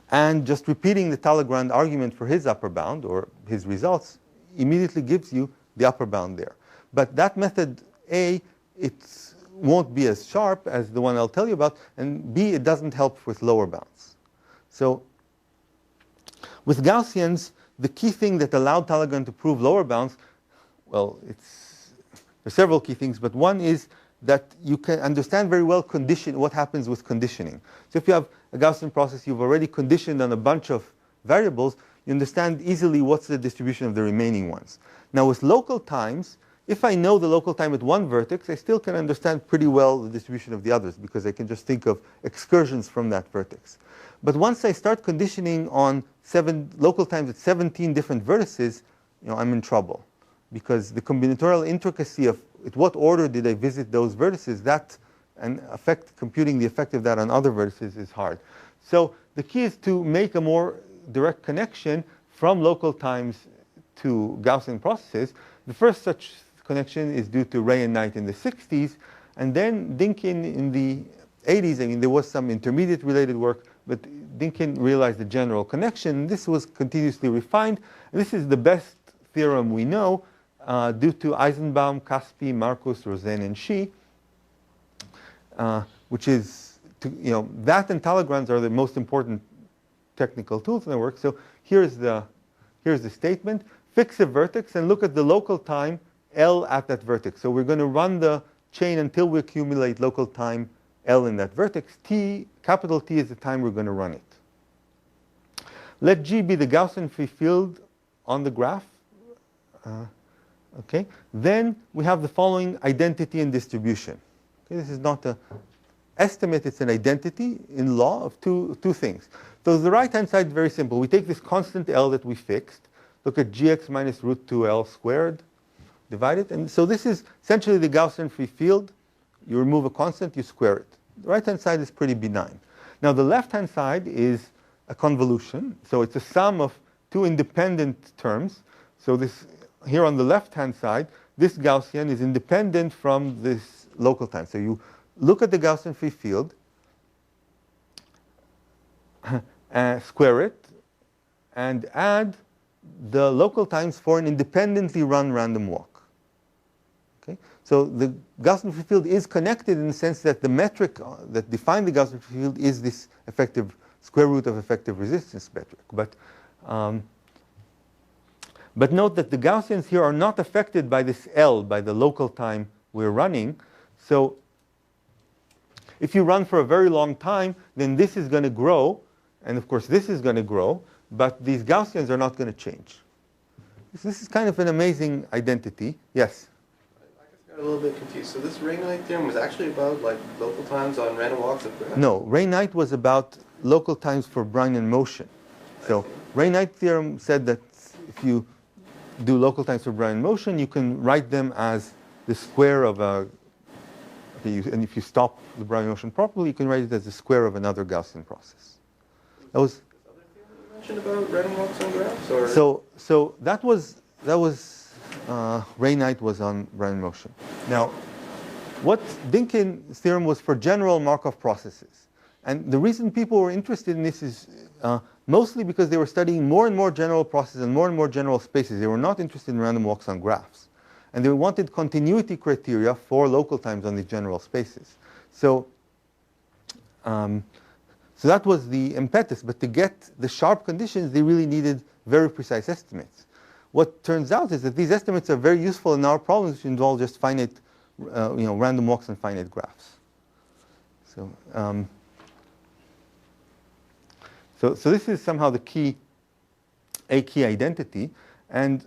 [SPEAKER 2] And just repeating the Talagrand argument for his upper bound, or his results, immediately gives you the upper bound there. But that method, A, it won't be as sharp as the one I'll tell you about, and B, it doesn't help with lower bounds. So with Gaussians, the key thing that allowed Talagrand to prove lower bounds, well, there's several key things, but one is that you can understand very well what happens with conditioning. So if you have a Gaussian process you've already conditioned on a bunch of variables, you understand easily what's the distribution of the remaining ones. Now with local times, if I know the local time at one vertex, I still can understand pretty well the distribution of the others, because I can just think of excursions from that vertex. But once I start conditioning on local times at 17 different vertices, I'm in trouble, because the combinatorial intricacy of at what order did I visit those vertices, and computing the effect of that on other vertices is hard. So the key is to make a more direct connection from local times to Gaussian processes. The first such connection is due to Ray and Knight in the 60s, and then Dinkin in the 80s. I mean, there was some intermediate related work, but Dinkin realized the general connection. This was continuously refined, and this is the best theorem we know, due to Eisenbaum, Caspi, Marcus, Rosen, and Shi, which is, that and Talagrands are the most important technical tools in the work. So here's the statement. Fix a vertex and look at the local time L at that vertex. So we're going to run the chain until we accumulate local time L in that vertex. Capital T is the time we're going to run it. Let G be the Gaussian free field on the graph. Okay. Then we have the following identity and distribution. Okay, this is not an estimate, it's an identity in law of two things. So the right-hand side is very simple. We take this constant L that we fixed, look at gx minus root 2L squared, divide it. And so this is essentially the Gaussian free field. You remove a constant, you square it. The right-hand side is pretty benign. Now the left-hand side is a convolution. So it's a sum of 2 independent terms. So this here on the left-hand side, this Gaussian is independent from this local time. So you look at the Gaussian free field, square it, and add the local times for an independently run random walk. Okay? So the Gaussian free field is connected in the sense that the metric that defined the Gaussian free field is this effective square root of effective resistance metric. But note that the Gaussians here are not affected by this L, by the local time we're running. So if you run for a very long time, then this is going to grow. And of course, this is going to grow. But these Gaussians are not going to change. This is kind of an amazing identity. Yes?
[SPEAKER 9] I just got a little bit confused. So this Ray-Knight theorem was actually about local times on random walks of graphs?
[SPEAKER 2] No, Ray-Knight was about local times for Brownian motion. So Ray-Knight theorem said that if you do local times for Brownian motion, you can write them as the square of a, and if you stop the Brownian motion properly, you can write it as the square of another Gaussian process. That was
[SPEAKER 9] about random walks on graphs, or?
[SPEAKER 2] So that was Ray-Knight was on Brownian motion. Now, what Dinkin's theorem was for general Markov processes, and the reason people were interested in this is mostly because they were studying more and more general processes and more general spaces. They were not interested in random walks on graphs, and they wanted continuity criteria for local times on these general spaces. So that was the impetus, but to get the sharp conditions, they really needed very precise estimates. What turns out is that these estimates are very useful in our problems, which involve just finite, random walks and finite graphs. So So this is somehow a key identity. And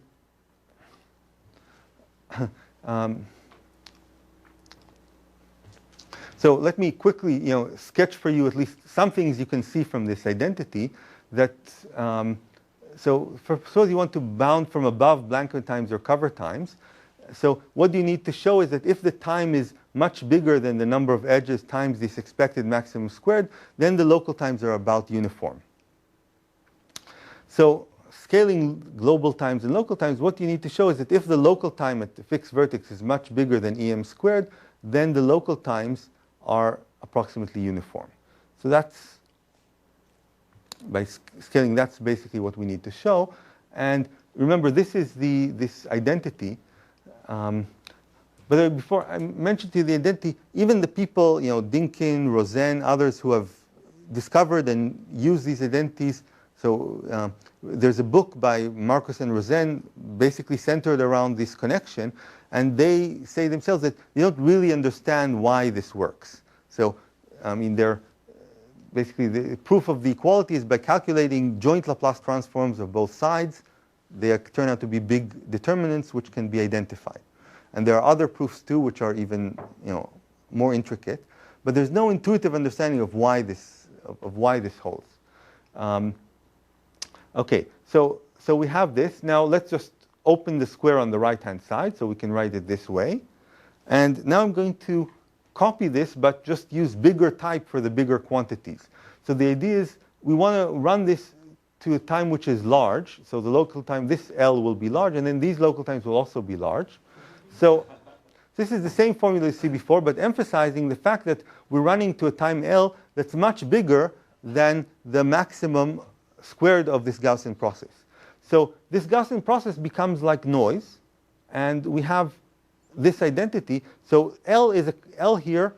[SPEAKER 2] so let me quickly sketch for you at least some things you can see from this identity. That so suppose you want to bound from above Blanket times or cover times. So what you need to show is that if the time is much bigger than the number of edges times this expected maximum squared, then the local times are about uniform. So scaling global times and local times, what you need to show is that if the local time at the fixed vertex is much bigger than em squared, then the local times are approximately uniform. So that's, by scaling, that's basically what we need to show. And remember, this is this identity. But before I mentioned to you the identity, even the people, Dinkin, Rosen, others who have discovered and used these identities. So there's a book by Marcus and Rosen basically centered around this connection. And they say themselves that they don't really understand why this works. So, I mean, they're basically the proof of the equality is by calculating joint Laplace transforms of both sides. They turn out to be big determinants which can be identified. And there are other proofs too which are even more intricate. But there's no intuitive understanding of why this holds. Okay, so we have this. Now let's just open the square on the right-hand side so we can write it this way. And now I'm going to copy this, but just use bigger type for the bigger quantities. So the idea is we want to run this to a time which is large. So the local time, this L will be large, and then these local times will also be large. So this is the same formula you see before, but emphasizing the fact that we're running to a time L that's much bigger than the maximum squared of this Gaussian process. So this Gaussian process becomes like noise, and we have this identity. So L here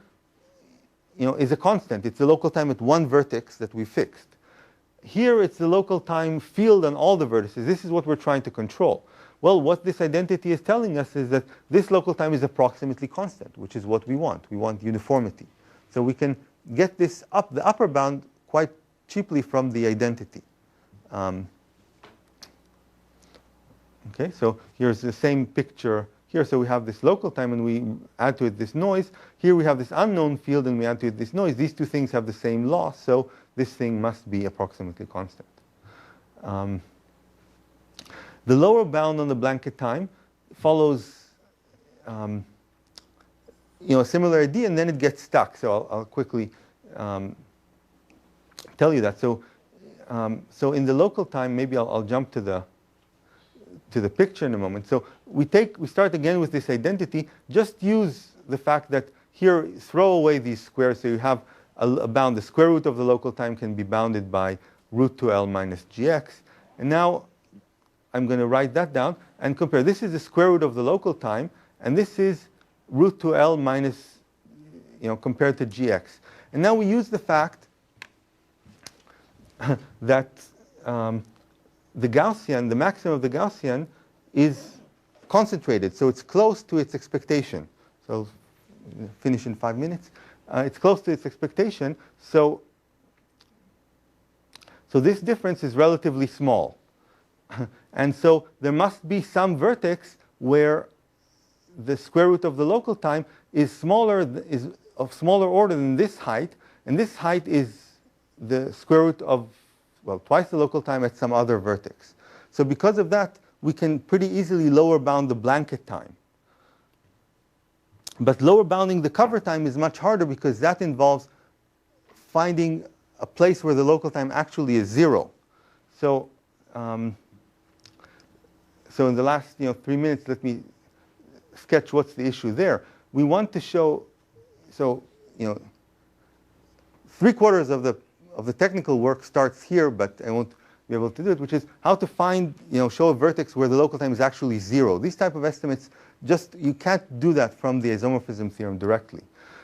[SPEAKER 2] is a constant. It's the local time at one vertex that we fixed. Here it's the local time field on all the vertices. This is what we're trying to control. Well, what this identity is telling us is that this local time is approximately constant, which is what we want. We want uniformity. So we can get this up, the upper bound, quite cheaply from the identity. Okay, so here's the same picture here. So we have this local time, and we add to it this noise. Here we have this unknown field, and we add to it this noise. These two things have the same loss, so this thing must be approximately constant. The lower bound on the blanket time follows a similar idea, and then it gets stuck. So I'll quickly tell you that. So in the local time, maybe I'll jump to the picture in a moment. So we start again with this identity. Just use the fact that here, throw away these squares. So you have a bound. The square root of the local time can be bounded by root 2L minus gx. And now I'm going to write that down and compare. This is the square root of the local time, and this is root 2L minus, compared to gx. And now we use the fact that the Gaussian, the maximum of the Gaussian, is concentrated. So it's close to its expectation. So I'll finish in 5 minutes. It's close to its expectation. So this difference is relatively small. And so there must be some vertex where the square root of the local time is of smaller order than this height. And this height is the square root of, well, twice the local time at some other vertex. So because of that, we can pretty easily lower bound the blanket time. But lower bounding the cover time is much harder because that involves finding a place where the local time actually is 0. So so in the last 3 minutes, let me sketch what's the issue there. We want to show, so 3/4 of the technical work starts here, but I won't be able to do it, which is how to find, show a vertex where the local time is actually 0. These type of estimates, you can't do that from the isomorphism theorem directly.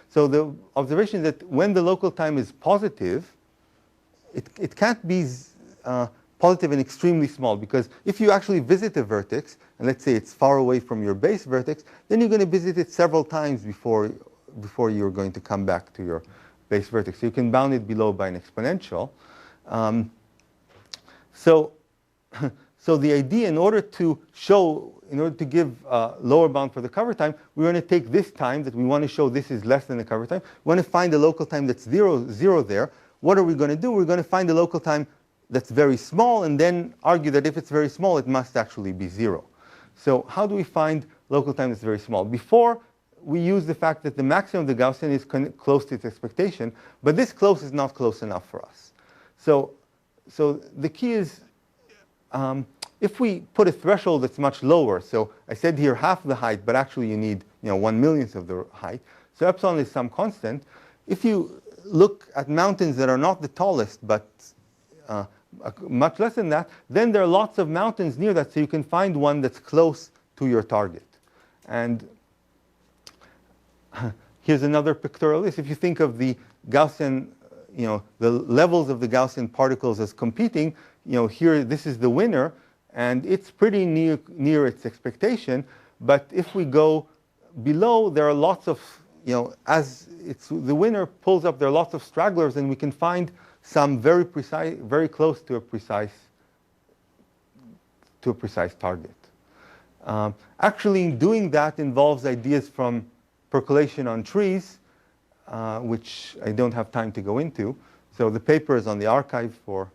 [SPEAKER 2] So the observation is that when the local time is positive, it can't be positive and extremely small, because if you actually visit a vertex, and let's say it's far away from your base vertex, then you're going to visit it several times before you're going to come back to your base vertex. So you can bound it below by an exponential. So, so the idea, in order to give lower bound for the cover time, we're going to take this time that we want to show this is less than the cover time. We want to find a local time that's zero there. What are we going to do? We're going to find a local time that's very small and then argue that if it's very small, it must actually be 0. So how do we find local time that's very small? Before, we use the fact that the maximum of the Gaussian is close to its expectation, but this close is not close enough for us. So the key is, if we put a threshold that's much lower, so I said here half the height, but actually you need 1/millionth of the height. So epsilon is some constant. If you look at mountains that are not the tallest, but much less than that, then there are lots of mountains near that, so you can find one that's close to your target. And here's another pictorial list. If you think of the Gaussian, the levels of the Gaussian particles as competing, here this is the winner, and it's pretty near its expectation. But if we go below, there are lots of, as the winner pulls up, there are lots of stragglers, and we can find some very precise, very close to a precise target. Actually, doing that involves ideas from percolation on trees, which I don't have time to go into. So the paper is on the archive for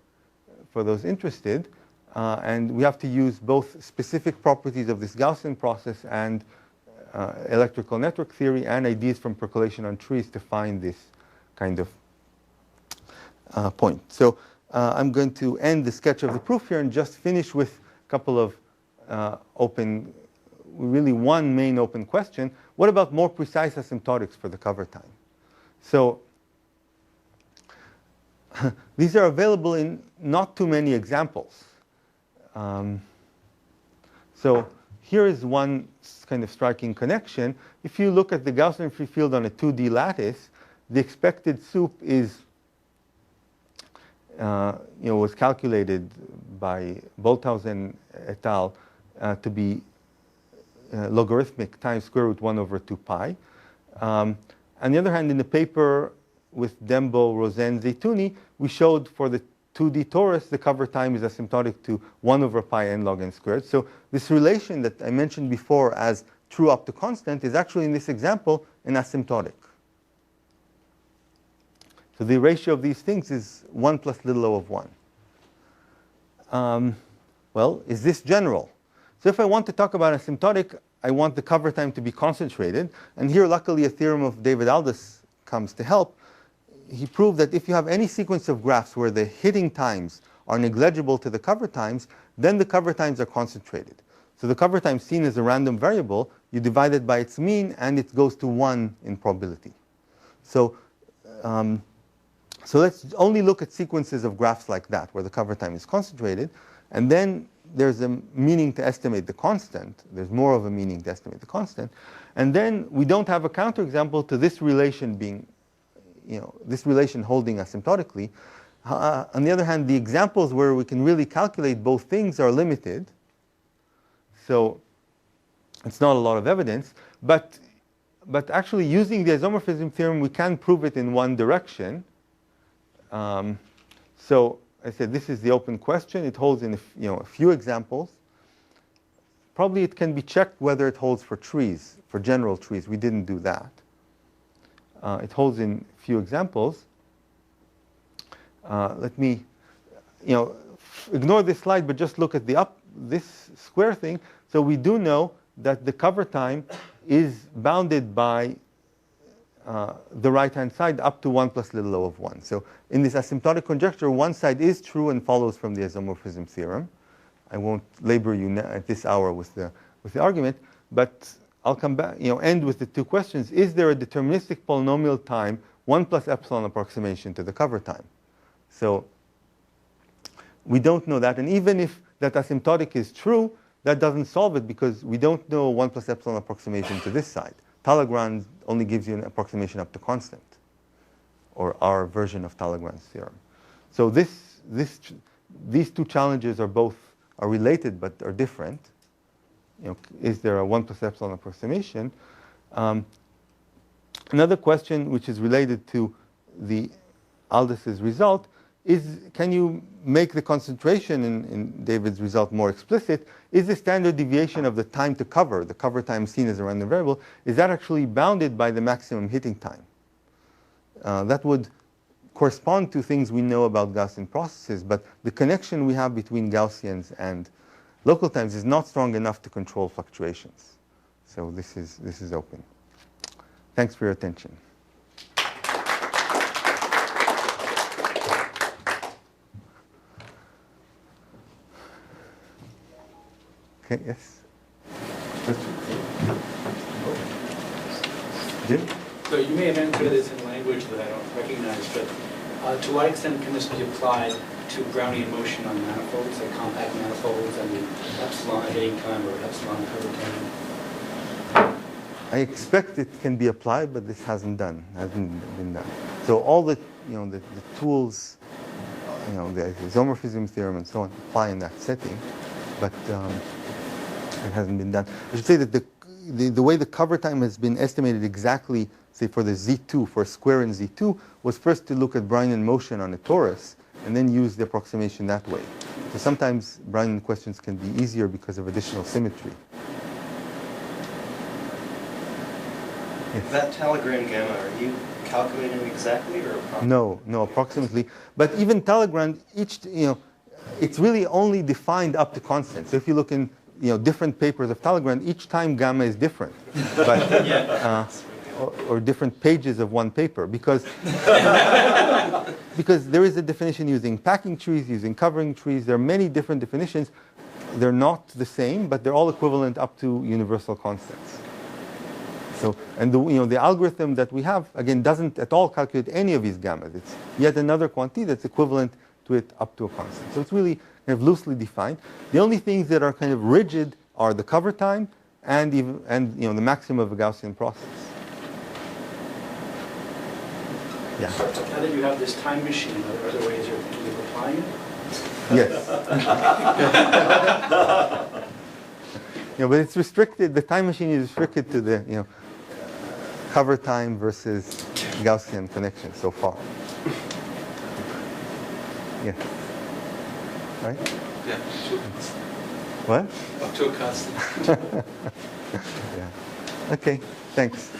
[SPEAKER 2] those interested. And we have to use both specific properties of this Gaussian process and electrical network theory and ideas from percolation on trees to find this kind of point. So I'm going to end the sketch of the proof here and just finish with a couple of really one main open question. What about more precise asymptotics for the cover time? So these are available in not too many examples. So here is one kind of striking connection. If you look at the Gaussian free field on a 2D lattice, the expected soup is, was calculated by Bolthausen et al. To be logarithmic times square root 1 over 2 pi. On the other hand, in the paper with Dembo, Rosen, Zeytouni, we showed for the 2D torus, the cover time is asymptotic to 1 over pi n log n squared. So this relation that I mentioned before as true up to constant is actually, in this example, an asymptotic. So the ratio of these things is 1 plus little o of 1. Well, is this general? So if I want to talk about asymptotic, I want the cover time to be concentrated. And here, luckily, a theorem of David Aldous comes to help. He proved that if you have any sequence of graphs where the hitting times are negligible to the cover times, then the cover times are concentrated. So the cover time seen as a random variable, you divide it by its mean, and it goes to 1 in probability. So, so let's only look at sequences of graphs like that, where the cover time is concentrated. And then there's a meaning to estimate the constant. There's more of a meaning to estimate the constant. And then we don't have a counterexample to this relation being, this relation holding asymptotically. On the other hand, the examples where we can really calculate both things are limited. So it's not a lot of evidence. But actually, using the isomorphism theorem, we can prove it in one direction. So I said this is the open question. It holds in a few examples. Probably it can be checked whether it holds for trees, for general trees. We didn't do that. It holds in a few examples. Let me, ignore this slide, but just look at this square thing. So we do know that the cover time is bounded by the right-hand side up to 1 plus little o of 1. So in this asymptotic conjecture, one side is true and follows from the isomorphism theorem. I won't labor you at this hour with the argument, but I'll come back, end with the two questions. Is there a deterministic polynomial time 1 plus epsilon approximation to the cover time? So we don't know that. And even if that asymptotic is true, that doesn't solve it because we don't know 1 plus epsilon approximation to this side. Talagrand only gives you an approximation up to constant, or our version of Talagrand's theorem. So these two challenges are related but are different. Is there a 1 plus epsilon approximation? Another question which is related to the Aldous's result can you make the concentration in David's result more explicit? Is the standard deviation of the time to cover, the cover time seen as a random variable, is that actually bounded by the maximum hitting time? That would correspond to things we know about Gaussian processes, but the connection we have between Gaussians and local times is not strong enough to control fluctuations. So this is open. Thanks for your attention. Okay, yes? Jim?
[SPEAKER 7] So you may have entered this in language that I don't recognize, but to what extent can this be applied to Brownian motion on manifolds, like compact manifolds, and the epsilon hitting time or epsilon cover time?
[SPEAKER 2] I expect it can be applied, but this hasn't been done. So all the the tools, the isomorphism theorem and so on apply in that setting, but it hasn't been done. I should say that the way the cover time has been estimated exactly, say for the Z2, for a square in Z2, was first to look at Brownian motion on a torus and then use the approximation that way. So sometimes Brownian questions can be easier because of additional symmetry. Yes.
[SPEAKER 9] That Talagrand gamma, are you calculating exactly or approximately?
[SPEAKER 2] No, approximately. But even Talagrand, it's really only defined up to constant. So if you look in different papers of Talagrand, each time gamma is different, but or different pages of one paper, because there is a definition using packing trees, using covering trees. There are many different definitions. They're not the same, but they're all equivalent up to universal constants. So, and the algorithm that we have again doesn't at all calculate any of these gammas. It's yet another quantity that's equivalent to it up to a constant. So it's really kind of loosely defined. The only things that are kind of rigid are the cover time and the maximum of a Gaussian process. Yeah.
[SPEAKER 7] Now that you have this time machine, are there other ways you're thinking of applying it?
[SPEAKER 2] Yes. But it's restricted. The time machine is restricted to the cover time versus Gaussian connection so far. Yeah. Right?
[SPEAKER 9] Yeah.
[SPEAKER 2] What?
[SPEAKER 9] Up to a constant.
[SPEAKER 2] Yeah. Okay. Thanks.